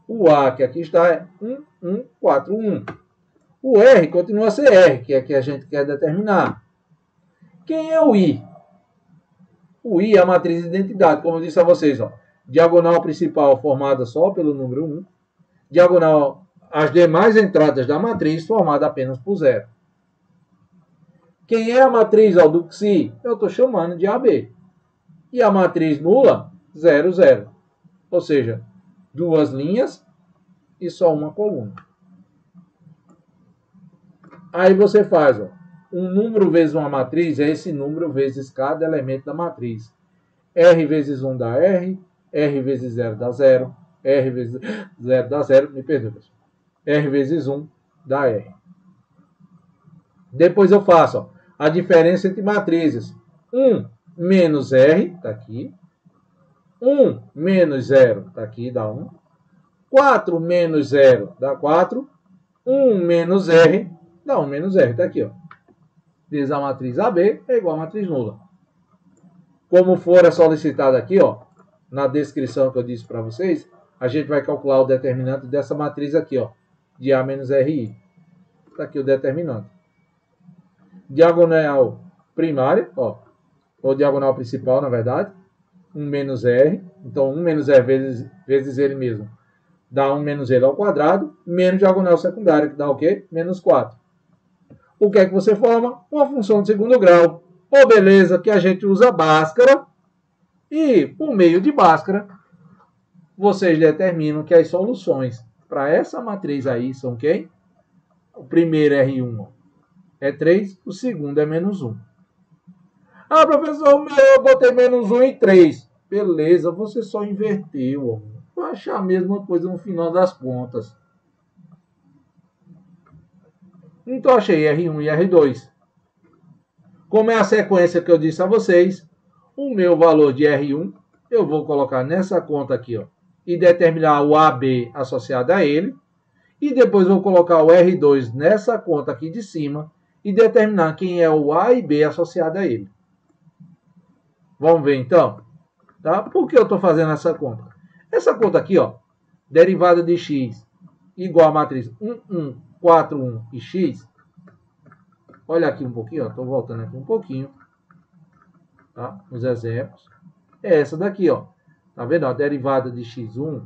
O A que aqui está é 1, 1, 4, 1. O R continua a ser R, que é que a gente quer determinar. Quem é o I? O I é a matriz de identidade, como eu disse a vocês, ó. Diagonal principal formada só pelo número 1. Diagonal, as demais entradas da matriz formada apenas por 0. Quem é a matriz ó, do Xi? Eu estou chamando de AB. E a matriz nula, 0, 0. Ou seja, duas linhas e só uma coluna. Aí você faz, ó, um número vezes uma matriz é esse número vezes cada elemento da matriz. R vezes 1 dá R, R vezes 0 dá 0, R vezes 0 dá 0, me perdoe, pessoal. R vezes 1 dá R. Depois eu faço ó, a diferença entre matrizes. 1 menos R, está aqui. 1 menos 0, está aqui, dá 1. 4 menos 0 dá 4. 1 menos R dá 1 menos R, está aqui. Ó. Diz a matriz AB é igual a matriz nula. Como for solicitado aqui, ó, na descrição que eu disse para vocês, a gente vai calcular o determinante dessa matriz aqui, ó, de A menos RI. Está aqui o determinante. Diagonal primária, ó, ou diagonal principal, na verdade, 1 menos R. Então, 1 menos R vezes ele mesmo dá 1 menos ele ao quadrado, menos diagonal secundária, que dá o quê? Menos 4. O que é que você forma? Uma função de segundo grau. Ou beleza, que a gente usa Bhaskara. E, por meio de Bhaskara, vocês determinam que as soluções para essa matriz aí são quem? O primeiro R1 é 3, o segundo é menos 1. Ah, professor, eu botei menos 1 e 3. Beleza, você só inverteu. Vai achar a mesma coisa no final das contas. Então, achei R1 e R2. Como é a sequência que eu disse a vocês, o meu valor de R1, eu vou colocar nessa conta aqui, ó, e determinar o AB associado a ele. E depois vou colocar o R2 nessa conta aqui de cima e determinar quem é o A e B associado a ele. Vamos ver então? Tá? Por que eu estou fazendo essa conta? Essa conta aqui, ó, derivada de x igual a matriz 1, 1, 4, 1 e x. Olha aqui um pouquinho, estou voltando aqui um pouquinho. Tá? Os exemplos. É essa daqui, ó. Tá vendo? A derivada de x1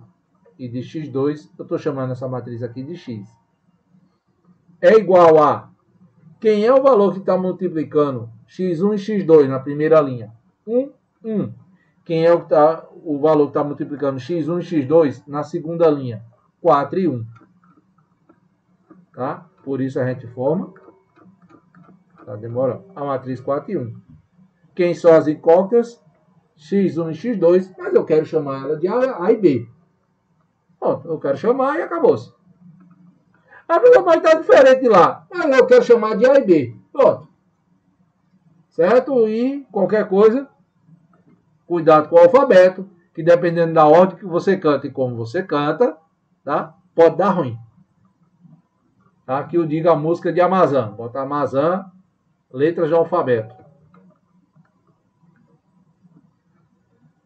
e de x2, eu estou chamando essa matriz aqui de x. É igual a... Quem é o valor que está multiplicando x1 e x2 na primeira linha? 1, 1. Quem é o valor que está multiplicando x1 e x2 na segunda linha? 4 e 1. Tá? Por isso a gente forma... Tá demorando. A matriz 4 e 1. Quem são as incógnitas? x1 e x2, mas eu quero chamar ela de A e B. Pronto, eu quero chamar e acabou-se. A pessoa vai estar diferente lá, mas eu quero chamar de A e B. Pronto. Certo? E qualquer coisa, cuidado com o alfabeto, que dependendo da ordem que você canta e como você canta, tá? Pode dar ruim. Tá? Aqui eu digo a música de Amazon. Bota Amazon, letras de alfabeto.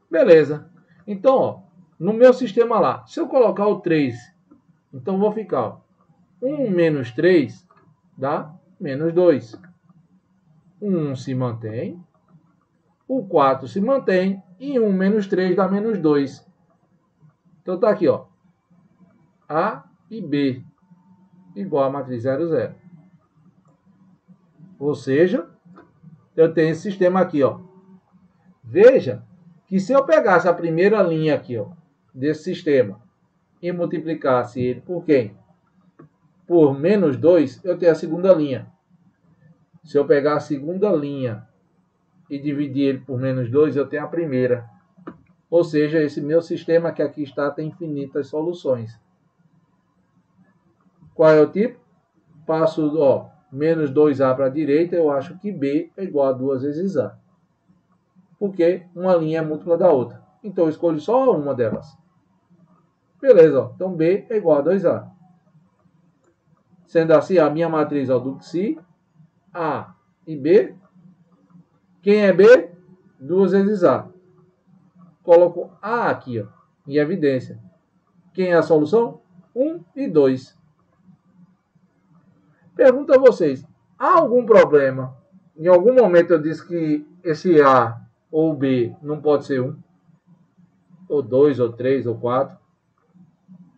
Beleza. Então, ó, no meu sistema lá, se eu colocar o 3, então vou ficar, ó, 1 menos 3 dá menos 2. O 1 se mantém, o 4 se mantém e 1 menos 3 dá menos 2. Então tá aqui, ó, A e B igual a matriz 0, 0. Ou seja, eu tenho esse sistema aqui, ó. Veja que se eu pegasse a primeira linha aqui, ó, desse sistema e multiplicasse ele por quem? Por menos 2, eu tenho a segunda linha. Se eu pegar a segunda linha e dividir ele por menos 2, eu tenho a primeira. Ou seja, esse meu sistema que aqui está tem infinitas soluções. Qual é o tipo? Passo, ó, menos 2A para a direita, eu acho que B é igual a 2 vezes A. Porque uma linha é múltipla da outra. Então, eu escolho só uma delas. Beleza, ó. Então B é igual a 2A. Sendo assim, a minha matriz é o do psi, A e B. Quem é B? 2 vezes A. Coloco A aqui, ó, em evidência. Quem é a solução? 1 e 2. Pergunto a vocês, há algum problema? Em algum momento eu disse que esse A ou B não pode ser 1? Ou 2, ou 3, ou 4?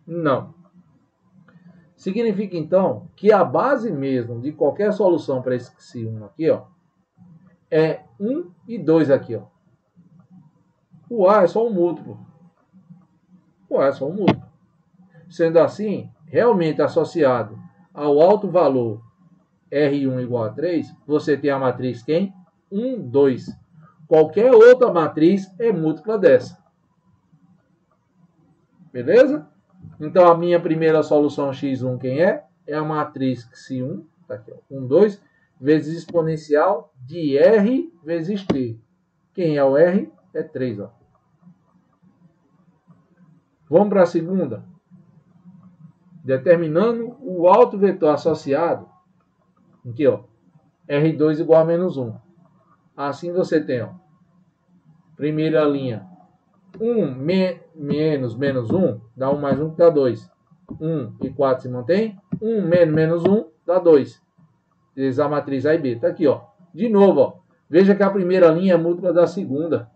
Não. Significa, então, que a base mesmo de qualquer solução para esse psi1 aqui, ó, é 1 e 2 aqui, ó. O A é só um múltiplo. O A é só um múltiplo. Sendo assim, realmente associado ao alto valor R1 igual a 3, você tem a matriz quem? 1, 2. Qualquer outra matriz é múltipla dessa. Beleza? Então, a minha primeira solução x1, quem é? É a matriz x1, tá aqui, ó, 1, 2, vezes exponencial de R vezes T. Quem é o R? É 3, ó. Vamos para a segunda. Determinando o autovetor associado. Aqui, ó. R2 igual a menos 1. Assim você tem, ó. Primeira linha. 1 menos 1 dá 1 mais 1 que dá 2. 1 e 4 se mantém. 1 menos 1 dá 2. Vezes a matriz A e B. Tá aqui, ó. De novo, ó. Veja que a primeira linha é múltipla da segunda.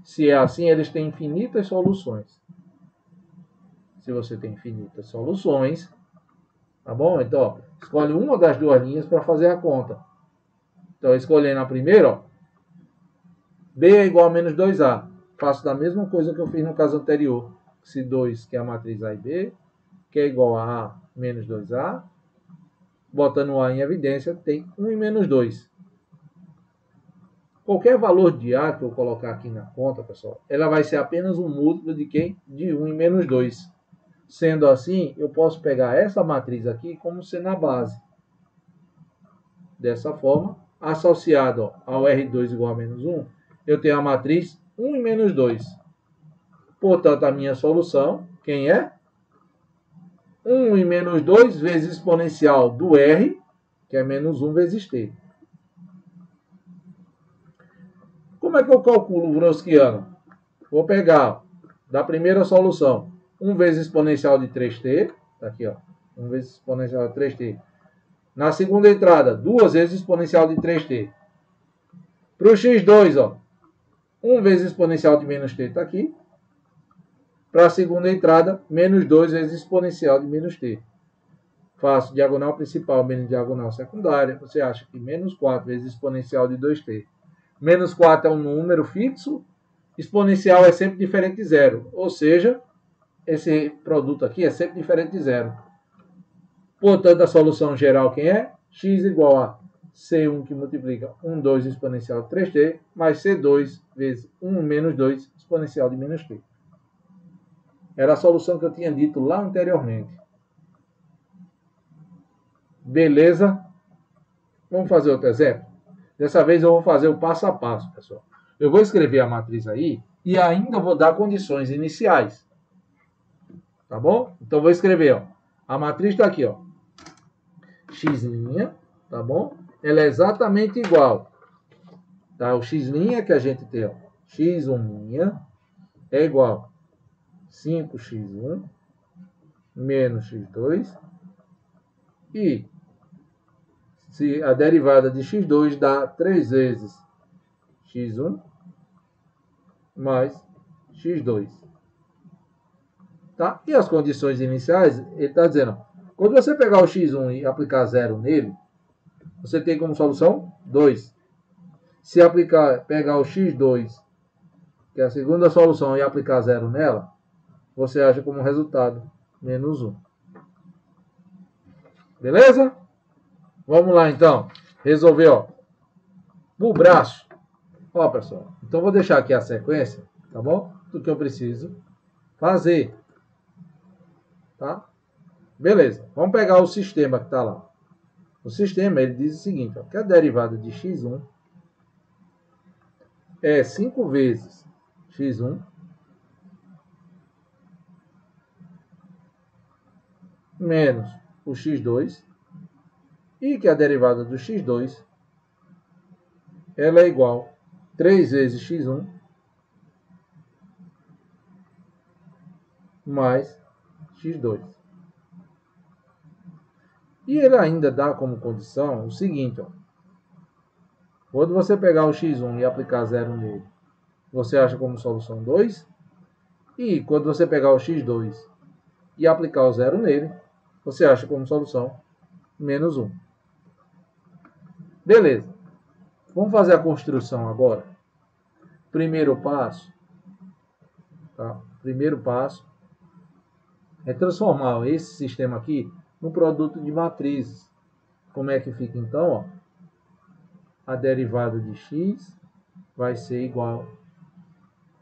Se é assim, eles têm infinitas soluções. Se você tem infinitas soluções, tá bom? Então, ó, escolhe uma das duas linhas para fazer a conta. Então, escolhendo a primeira, ó, B é igual a menos 2A. Faço da mesma coisa que eu fiz no caso anterior. Se 2, que é a matriz A e B, que é igual a A menos 2A, botando o A em evidência, tem 1 e menos 2. Qualquer valor de A que eu colocar aqui na conta, pessoal, ela vai ser apenas um múltiplo de quem? De 1 e menos 2. Sendo assim, eu posso pegar essa matriz aqui como sendo a base. Dessa forma, associado, ó, ao R2 igual a menos 1, eu tenho a matriz 1 e menos 2. Portanto, a minha solução, quem é? 1 e menos 2 vezes exponencial do R, que é menos 1 vezes T. Como é que eu calculo o Wronskiano? Vou pegar da primeira solução 1 vezes exponencial de 3t, tá aqui, ó, 1 vezes exponencial de 3t. Na segunda entrada, 2 vezes exponencial de 3t. Para o x2, ó, 1 vezes exponencial de menos t, tá aqui. Para a segunda entrada, menos 2 vezes exponencial de menos t. Faço diagonal principal menos diagonal secundária. Você acha que menos 4 vezes exponencial de 2t. Menos 4 é um número fixo, exponencial é sempre diferente de zero. Ou seja, esse produto aqui é sempre diferente de zero. Portanto, a solução geral quem é? X igual a C1 que multiplica 1, 2 exponencial de 3t, mais C2 vezes 1 menos 2 exponencial de menos t. Era a solução que eu tinha dito lá anteriormente. Beleza? Vamos fazer outro exemplo? Dessa vez eu vou fazer o passo a passo, pessoal. Eu vou escrever a matriz aí e ainda vou dar condições iniciais. Tá bom? Então vou escrever, ó. A matriz está aqui, ó. X', tá bom? Ela é exatamente igual. Tá? O X' que a gente tem, ó. X1' é igual a 5x1 menos x2. E se a derivada de x2 dá 3 vezes x1 mais x2. Tá? E as condições iniciais, ele está dizendo, quando você pegar o x1 e aplicar 0 nele, você tem como solução 2. Se pegar o x2, que é a segunda solução, e aplicar 0 nela, você acha como resultado menos 1. Beleza? Vamos lá, então. Resolver, ó. O braço. Ó, pessoal. Então, vou deixar aqui a sequência, tá bom? Do que eu preciso fazer. Tá? Beleza. Vamos pegar o sistema que está lá. O sistema, ele diz o seguinte, ó, que a derivada de x1 é 5 vezes x1 menos o x2 e que a derivada do x2 ela é igual a 3 vezes x1 mais x2. E ele ainda dá como condição o seguinte, ó. Quando você pegar o x1 e aplicar 0 nele, você acha como solução 2. E quando você pegar o x2 e aplicar o 0 nele, você acha como solução menos 1. Beleza. Vamos fazer a construção agora. Primeiro passo. Tá? Primeiro passo é transformar esse sistema aqui no produto de matrizes. Como é que fica então? Ó? A derivada de x vai ser igual.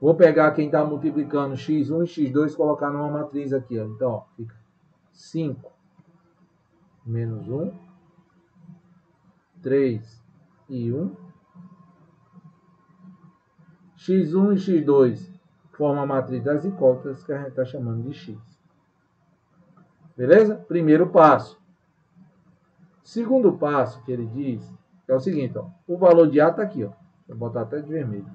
Vou pegar quem está multiplicando x1 e x2 e colocar numa matriz aqui. Ó. Então, ó, fica 5 menos 1, 3 e 1. x1 e x2 formam a matriz das incógnitas que a gente está chamando de x. Beleza? Primeiro passo. Segundo passo que ele diz é o seguinte, ó, o valor de A está aqui, ó. Vou botar até de vermelho.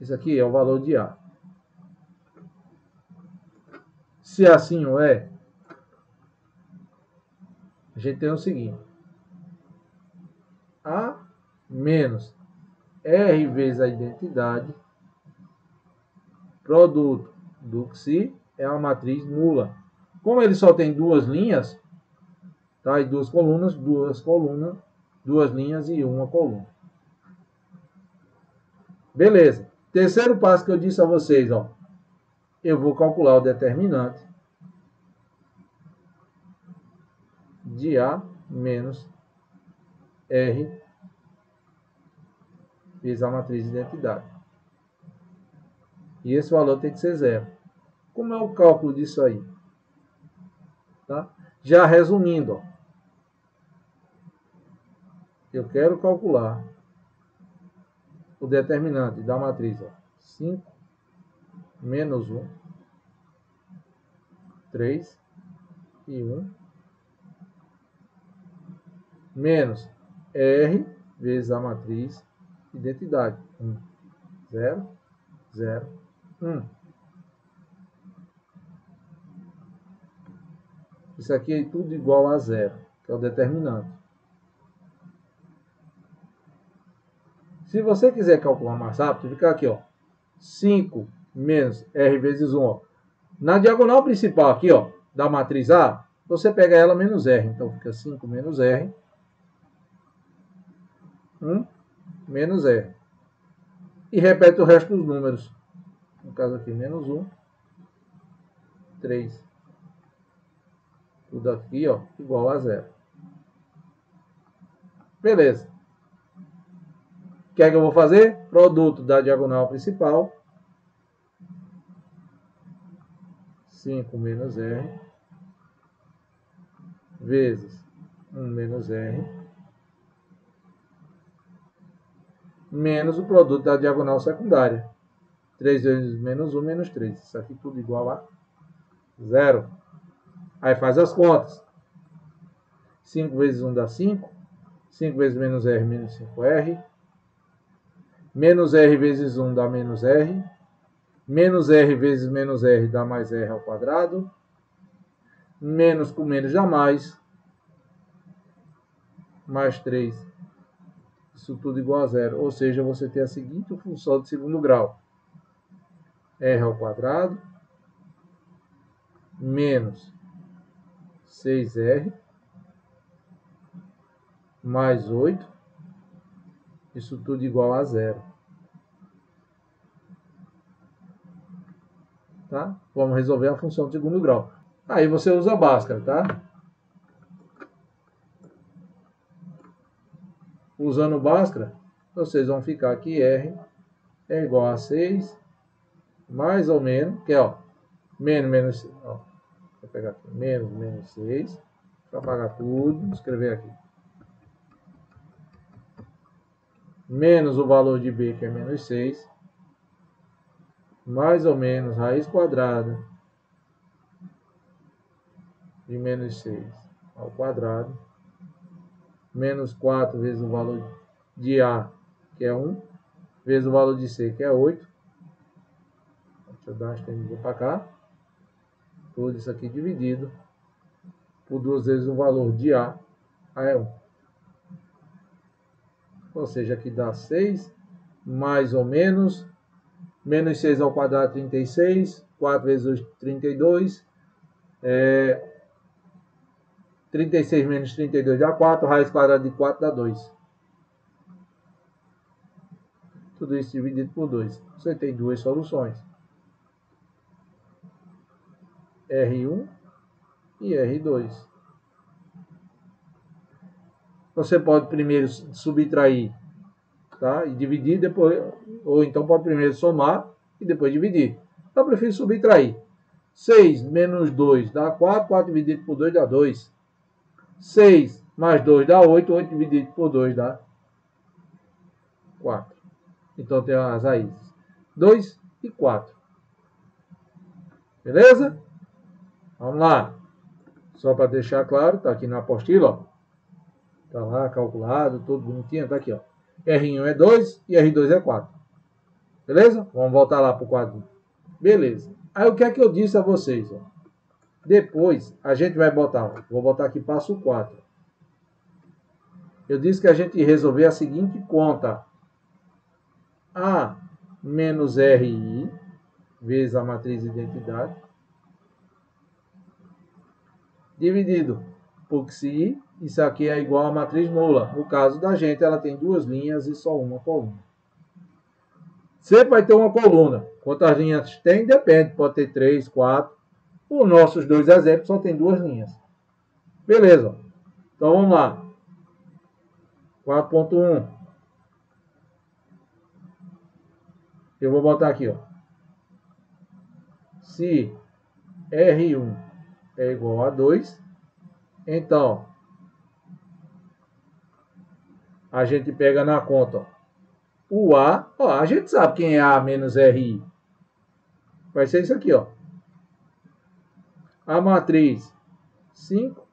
Isso aqui é o valor de A. Se assim o é, a gente tem o seguinte. A menos R vezes a identidade, produto do XI, é uma matriz nula. Como ele só tem duas linhas, tá? E duas colunas, duas linhas e uma coluna. Beleza. Terceiro passo que eu disse a vocês, ó. Eu vou calcular o determinante de A menos R vezes a matriz de identidade. E esse valor tem que ser zero. Como é o cálculo disso aí? Tá? Já resumindo, ó, eu quero calcular o determinante da matriz, ó, 5 menos 1, 3 e 1, menos R vezes a matriz identidade. 1, 0, 0, 1. Isso aqui é tudo igual a zero, que é o determinante. Se você quiser calcular mais rápido, fica aqui, ó, 5 menos R vezes 1. Ó. Na diagonal principal aqui, ó, da matriz A, você pega ela menos R. Então, fica 5 menos R. 1 menos R. E repete o resto dos números. No caso aqui, menos 1, 3. Tudo aqui, ó, igual a zero. Beleza. O que é que eu vou fazer? Produto da diagonal principal. 5 menos R. Vezes 1 menos R. Menos o produto da diagonal secundária. 3 vezes menos 1, menos 3. Isso aqui tudo igual a zero. Aí faz as contas. 5 vezes 1 dá 5. 5 vezes menos R, menos 5R. Menos R vezes 1 dá menos R. Menos R vezes menos R dá mais R ao quadrado. Menos com menos dá mais. Mais 3. Isso tudo igual a zero. Ou seja, você tem a seguinte função de segundo grau. R ao quadrado. Menos 6R. Mais 8. Isso tudo igual a zero. Tá? Vamos resolver a função de segundo grau. Aí você usa a Bhaskara, tá? Usando o Bhaskara, vocês vão ficar aqui R é igual a 6, mais ou menos, que é, ó, menos, ó, vou pegar aqui, menos 6, para apagar tudo, escrever aqui. Menos o valor de B, que é menos 6, mais ou menos raiz quadrada de menos 6 ao quadrado, menos 4 vezes o valor de A, que é 1, vezes o valor de C, que é 8. Deixa eu dar uma estendida para cá. Tudo isso aqui dividido por 2 vezes o valor de A é 1. Ou seja, aqui dá 6, mais ou menos, menos 6 ao quadrado, 36, 4 vezes 8, 32, 36 menos 32 dá 4, raiz quadrada de 4 dá 2. Tudo isso dividido por 2. Você tem duas soluções. R1 e R2. Você pode primeiro subtrair, tá? E dividir depois, ou então pode primeiro somar e depois dividir. Eu prefiro subtrair. 6 menos 2 dá 4, 4 dividido por 2 dá 2. 6 mais 2 dá 8, 8 dividido por 2 dá 4. Então tem as raízes 2 e 4. Beleza? Vamos lá. Só para deixar claro, tá aqui na apostila, ó. Tá lá calculado, tudo bonitinho, tá aqui, ó. R1 é 2 e R2 é 4. Beleza? Vamos voltar lá pro quadro. Beleza. Aí o que é que eu disse a vocês, ó? Depois a gente vai botar, vou botar aqui passo 4. Eu disse que a gente ia resolver a seguinte conta. A menos RI vezes a matriz de identidade dividido por XI. Isso aqui é igual a matriz nula. No caso da gente, ela tem duas linhas e só uma coluna. Sempre vai ter uma coluna. Quantas linhas tem? Depende. Pode ter 3, 4. Os nossos dois exemplos só tem duas linhas. Beleza. Então vamos lá. 4.1. Eu vou botar aqui, ó. Se R1 é igual a 2, então a gente pega na conta, ó, o A. Ó, a gente sabe quem é A menos RI. Vai ser isso aqui, ó. A matriz 5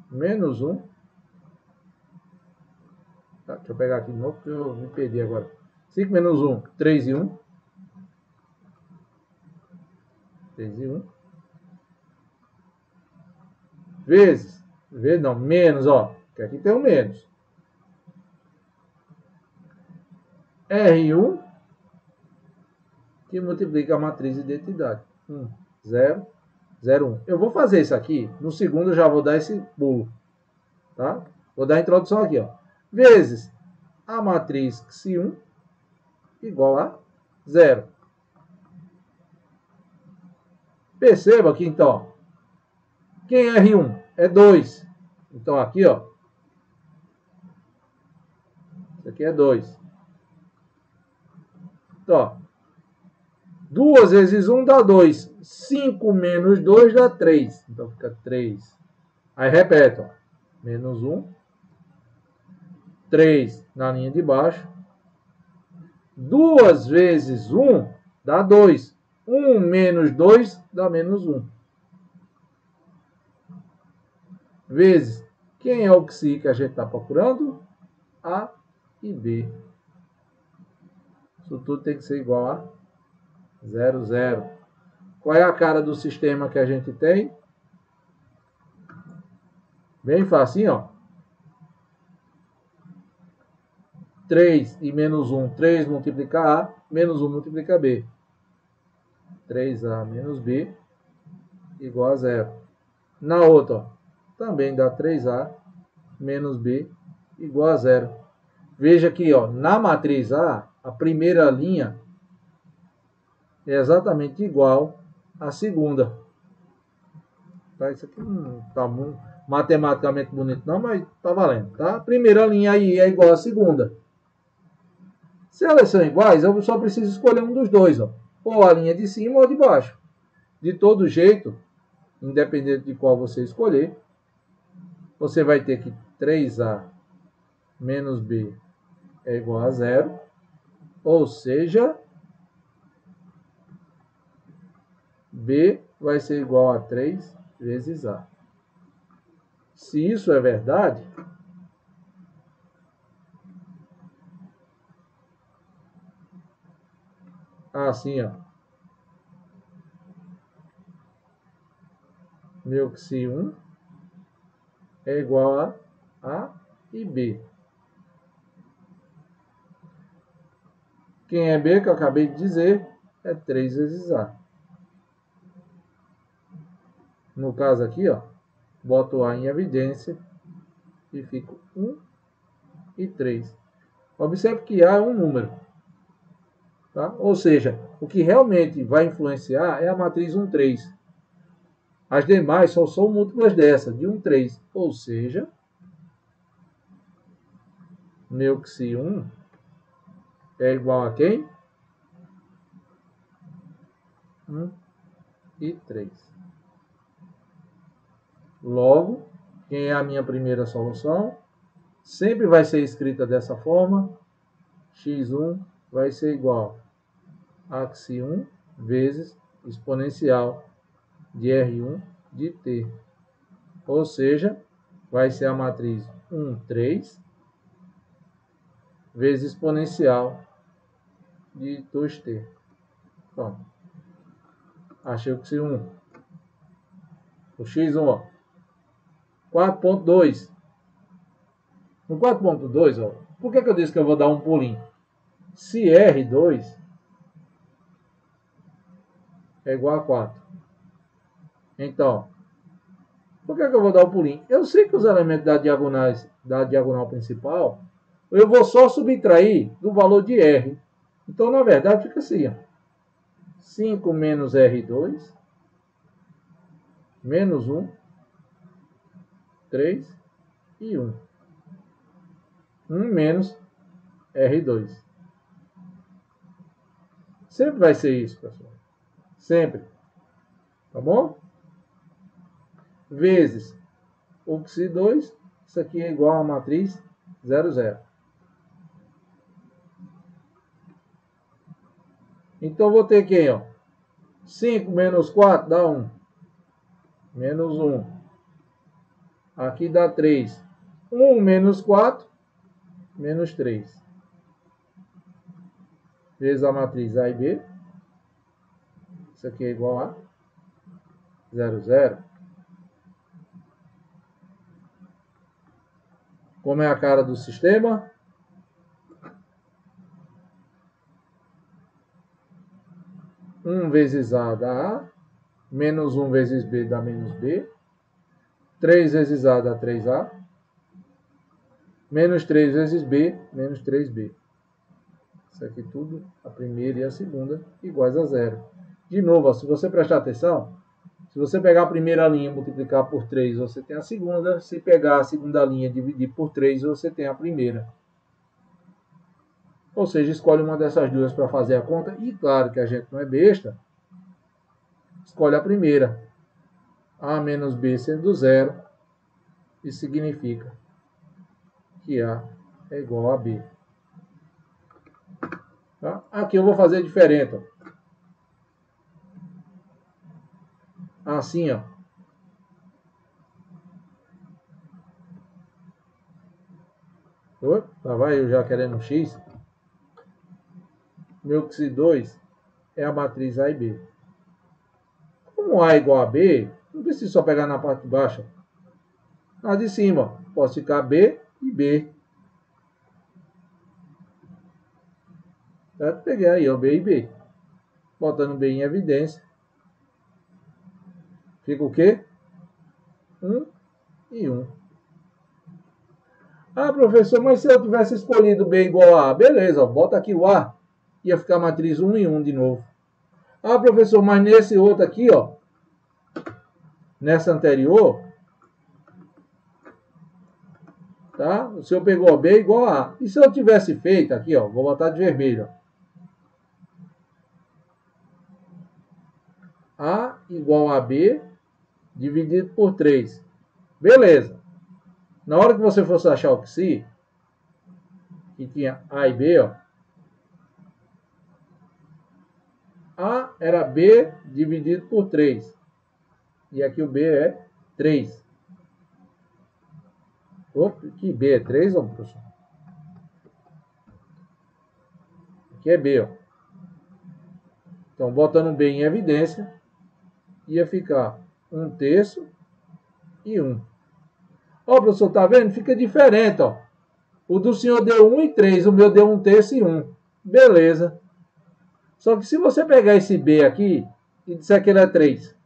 menos 1. Tá, deixa eu pegar aqui de novo, porque eu me perdi agora. 5 menos 1, 3 e 1. 3 e 1. Vezes não, menos, ó. Que aqui tem um menos. R1, que multiplica a matriz de identidade. 1, 0, 0, 1. Eu vou fazer isso aqui. No segundo eu já vou dar esse pulo. Tá? Vou dar a introdução aqui, ó. Vezes a matriz XI1 igual a 0. Perceba que, então, quem é R1? É 2. Então, aqui, ó. Isso aqui é 2. Então, ó. 2 vezes 1 dá 2. 5 menos 2 dá 3. Então, fica 3. Aí, repete, ó. Menos 1. 3 na linha de baixo. 2 vezes 1 dá 2. 1 menos 2 dá menos 1. Vezes, quem é o XI que a gente está procurando? A e B. Isso tudo tem que ser igual a 0, 0. Qual é a cara do sistema que a gente tem? Bem facinho, ó. 3 e menos 1. 3 multiplica A, menos 1 multiplica B. 3A menos B igual a 0. Na outra, ó, também dá 3A menos B igual a 0. Veja aqui, ó, na matriz A, a primeira linha é exatamente igual à segunda. Tá? Isso aqui não está matematicamente bonito não, mas tá valendo. Tá? A primeira linha aí é igual à segunda. Se elas são iguais, eu só preciso escolher um dos dois. Ó. Ou a linha de cima ou de baixo. De todo jeito, independente de qual você escolher, você vai ter que 3A menos B é igual a 0. Ou seja, B vai ser igual a 3 vezes A. Se isso é verdade, assim, ó. Meu XI1 é igual a A e B. Quem é B, que eu acabei de dizer, é 3 vezes A. No caso aqui, ó, boto A em evidência e fico 1 e 3. Observe que A é um número. Tá? Ou seja, o que realmente vai influenciar é a matriz 1, 3. As demais só são múltiplas dessa, de 1, 3. Ou seja, meu que se 1 é igual a quem? 1 e 3. Logo, quem é a minha primeira solução? Sempre vai ser escrita dessa forma. x1 vai ser igual a x1 vezes exponencial de R1 de t. Ou seja, vai ser a matriz 1, 3 vezes exponencial de 2t. Pronto. Achei o x1. O x1, ó. 4.2. No 4.2, ó. Por que eu disse que eu vou dar um pulinho? Se R2 é igual a 4. Então, por que eu vou dar um pulinho? Eu sei que os elementos da diagonal principal, eu vou só subtrair do valor de R. Então, na verdade, fica assim, ó. 5 menos R2, menos 1, 3 e 1. 1 menos R2. Sempre vai ser isso, pessoal. Sempre. Tá bom? Vezes o x2, isso aqui é igual a matriz 0, 0. Então, vou ter quem, ó? 5 menos 4 dá 1. Menos 1. Aqui dá 3. 1 menos 4, menos 3. Vezes a matriz A e B. Isso aqui é igual a 0, 0. Como é a cara do sistema? Vezes A dá A. Menos 1 vezes B dá menos B. 3 vezes A dá 3A. Menos 3 vezes B, menos 3B. Isso aqui tudo, a primeira e a segunda, iguais a 0. De novo, ó, se você prestar atenção, se você pegar a primeira linha e multiplicar por 3, você tem a segunda. Se pegar a segunda linha e dividir por 3, você tem a primeira. Ou seja, escolhe uma dessas duas para fazer a conta. E claro que a gente não é besta. Escolhe a primeira. A menos B sendo 0. Isso significa que A é igual a B. Tá? Aqui eu vou fazer diferente. Ó. Assim, ó. Lá vai eu já querendo um X. Meu x2 é a matriz A e B. Como A é igual a B, não preciso só pegar na parte de baixo. Na de cima, posso ficar B e B. Certo? Peguei aí, ó, B e B. Botando B em evidência. Fica o quê? 1 e 1. Ah, professor, mas se eu tivesse escolhido B igual a A, beleza, ó, bota aqui o A. Ia ficar a matriz 1 e 1 de novo. Ah, professor, mas nesse outro aqui, ó, nessa anterior, tá? O senhor pegou B igual a A. E se eu tivesse feito aqui, ó, vou botar de vermelho, ó. A igual a B dividido por 3. Beleza. Na hora que você fosse achar o psi, que tinha A e B, ó, A era B dividido por 3. E aqui o B é 3. Opa, que B é 3, ó, professor? Aqui é B, ó. Então, botando B em evidência, ia ficar 1/3 e 1. Ó, professor, tá vendo? Fica diferente, ó. O do senhor deu 1 e 3, o meu deu 1/3 e 1. Beleza. Só que se você pegar esse B aqui e disser que ele é 3.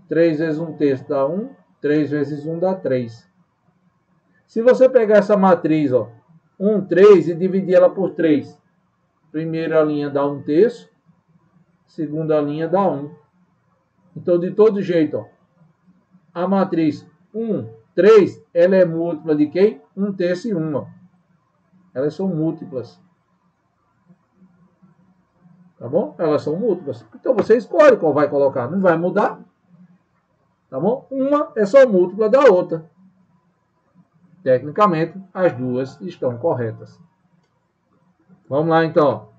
3 vezes 1/3 dá 1. 3 vezes 1 dá 3. Se você pegar essa matriz, ó, 1, 3 e dividir ela por 3. Primeira linha dá 1/3. Segunda linha dá 1. Então, de todo jeito, ó, a matriz 1 3, ela é múltipla de quem? 1/3 e 1. Elas são múltiplas. Tá bom? Elas são múltiplas. Então você escolhe qual vai colocar. Não vai mudar. Tá bom? Uma é só múltipla da outra. Tecnicamente, as duas estão corretas. Vamos lá, então.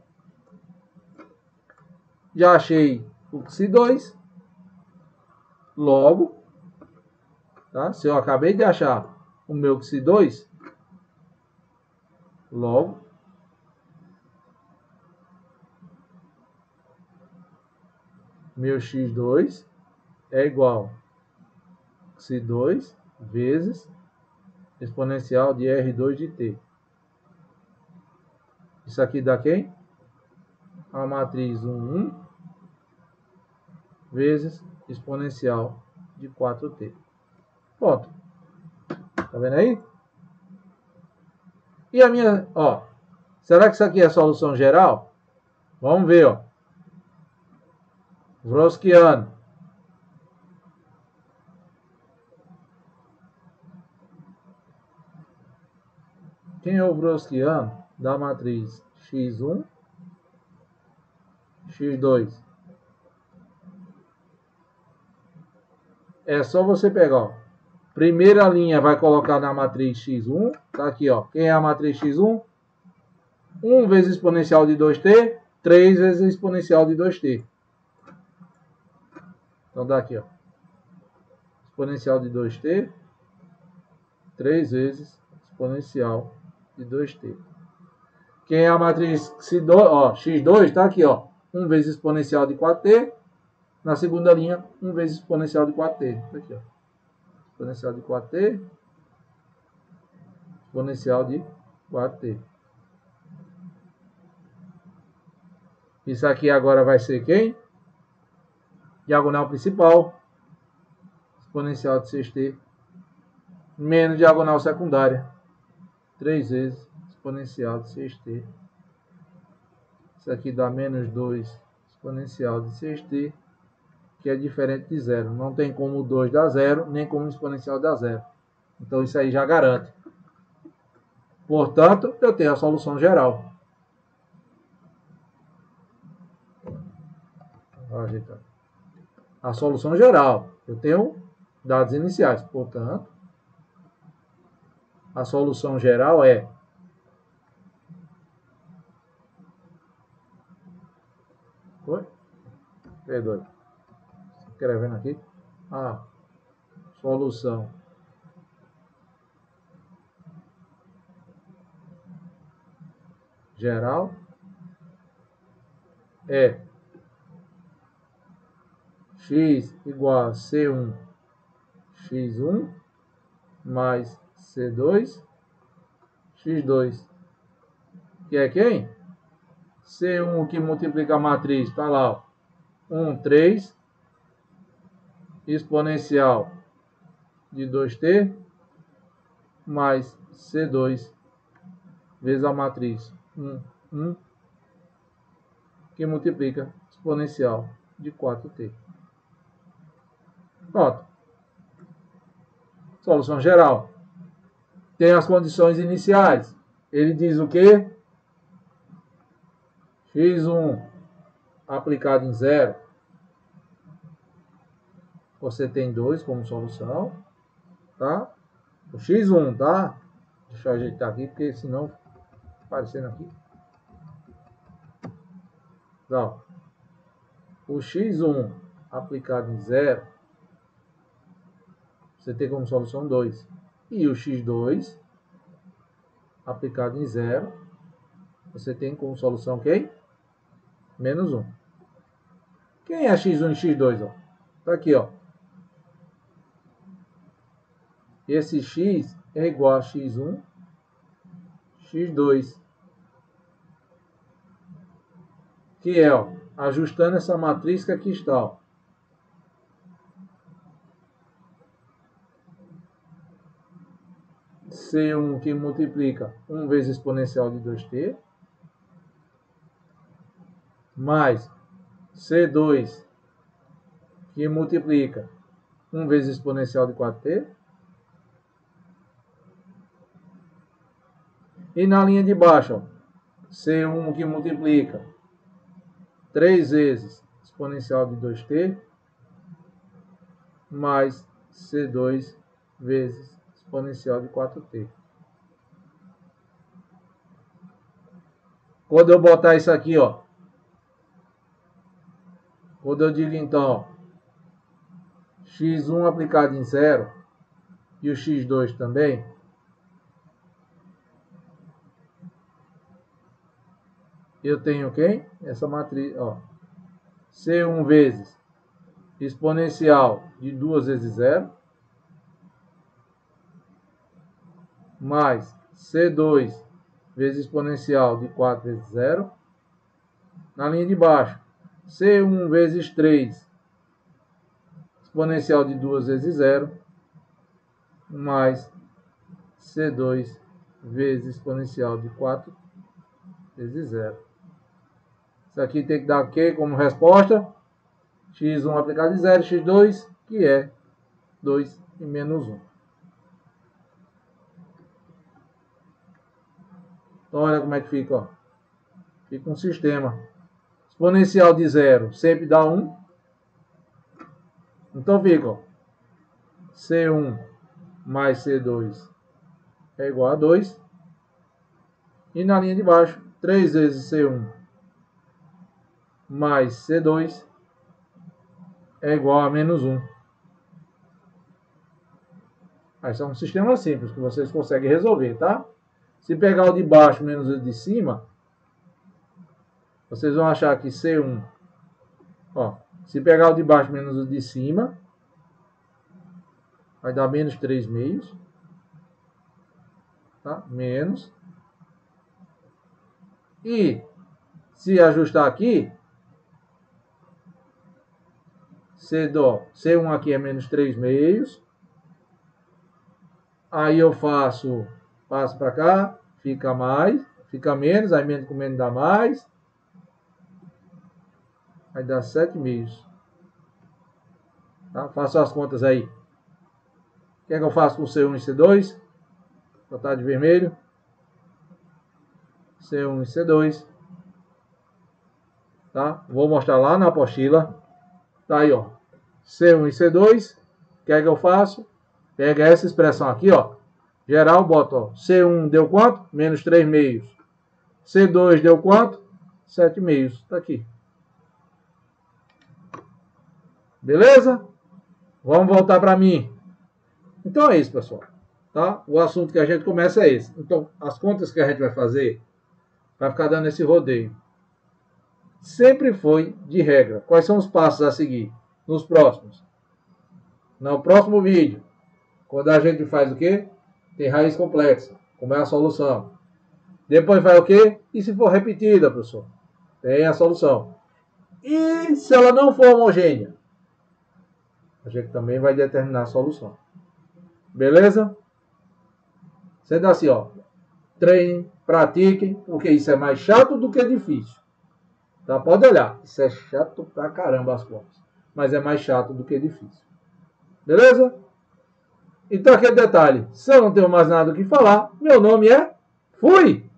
Já achei o Xi2. Logo, tá? Se eu acabei de achar o meu Xi2, logo, meu X2 é igual a Xi2 vezes exponencial de R2 de T. Isso aqui dá quem? A matriz 1 vezes exponencial de 4T. Pronto. Tá vendo aí? E a minha, ó, será que isso aqui é a solução geral? Vamos ver, ó. Wronskiano. Quem é o Wronskiano da matriz X1, X2? É só você pegar, ó. Primeira linha vai colocar na matriz X1. Tá aqui, ó. Quem é a matriz X1? 1 vezes exponencial de 2t, 3 vezes exponencial de 2t. Então dá aqui, ó. Exponencial de 2t, 3 vezes exponencial de 2t. Quem é a matriz X2, ó, X2, tá aqui, ó. 1 vezes exponencial de 4t. Na segunda linha, 1 vezes exponencial de 4t. Tá aqui, ó. Exponencial de 4t. Exponencial de 4t. Isso aqui agora vai ser quem? Diagonal principal. Exponencial de 6t. Menos diagonal secundária. 3 vezes exponencial de 6t. Isso aqui dá menos 2 exponencial de 6t, que é diferente de zero. Não tem como o 2 dar zero, nem como o exponencial dar zero. Então isso aí já garante. Portanto, eu tenho a solução geral. A solução geral. Eu tenho dados iniciais. Portanto, a solução geral é Perdoe. Escrevendo aqui. A solução geral é x igual a C1 x1 mais C2 x2. Que é quem? C1 que multiplica a matriz, está lá, 1, 3, exponencial de 2t, mais C2, vezes a matriz 1, 1, que multiplica exponencial de 4t. Pronto. Solução geral. Tem as condições iniciais. Ele diz o quê? x1 aplicado em zero. Você tem 2 como solução. Tá? O x1, tá? Deixa eu ajeitar aqui, porque senão aparecendo aqui. Então, o x1 aplicado em zero, você tem como solução 2. E o x2 aplicado em zero, você tem como solução quem? Menos 1. Quem é x1 e x2? Ó? Tá aqui, ó. Esse x é igual a x1, x2. Que é, ó, ajustando essa matriz que aqui está, ó. C1 que multiplica 1 vezes exponencial de 2t, mais C2 que multiplica 1 vezes exponencial de 4t, E na linha de baixo, ó, C1 que multiplica 3 vezes exponencial de 2t mais C2 vezes exponencial de 4t. Quando eu botar isso aqui, ó, quando eu digo então, ó, x1 aplicado em 0 e o x2 também, eu tenho quem? Essa matriz, ó, C1 vezes exponencial de 2 vezes 0 mais C2 vezes exponencial de 4 vezes 0. Na linha de baixo, C1 vezes 3 exponencial de 2 vezes 0 mais C2 vezes exponencial de 4 vezes 0. Isso aqui tem que dar o quê como resposta? x1 aplicado em 0, x2, que é 2 e menos 1. Então, olha como é que fica, ó. Fica um sistema. Exponencial de 0 sempre dá 1. Então, fica, ó, C1 mais C2 é igual a 2. E na linha de baixo, 3 vezes C1 mais C2 é igual a menos 1. Esse é um sistema simples que vocês conseguem resolver, tá? Se pegar o de baixo menos o de cima, vocês vão achar que C1, ó, se pegar o de baixo menos o de cima, vai dar menos 3 meios, tá? Menos. E se ajustar aqui, C1 aqui é menos 3 meios. Aí eu passo para cá, fica mais, fica menos, aí menos com menos dá mais. Vai dar 7 meios. Tá? Faço as contas aí. O que é que eu faço com C1 e C2? Vou botar de vermelho. C1 e C2. Tá? Vou mostrar lá na apostila. Tá aí, ó. C1 e C2. O que é que eu faço? Pega essa expressão aqui, ó. Geral, bota, ó. C1 deu quanto? Menos 3 meios. C2 deu quanto? 7 meios. Tá aqui. Beleza? Vamos voltar para mim. Então é isso, pessoal. Tá? O assunto que a gente começa é esse. Então, as contas que a gente vai fazer, vai ficar dando esse rodeio. Sempre foi de regra. Quais são os passos a seguir? Nos próximos. No próximo vídeo, quando a gente faz o quê? Tem raiz complexa. Como é a solução? Depois vai o quê? E se for repetida, professor? Tem a solução. E se ela não for homogênea? A gente também vai determinar a solução. Beleza? Sendo assim, ó. Treinem, pratiquem, porque isso é mais chato do que difícil. Tá? Pode olhar. Isso é chato pra caramba as contas. Mas é mais chato do que difícil. Beleza? Então aquele detalhe. Se eu não tenho mais nada o que falar, meu nome é... Fui!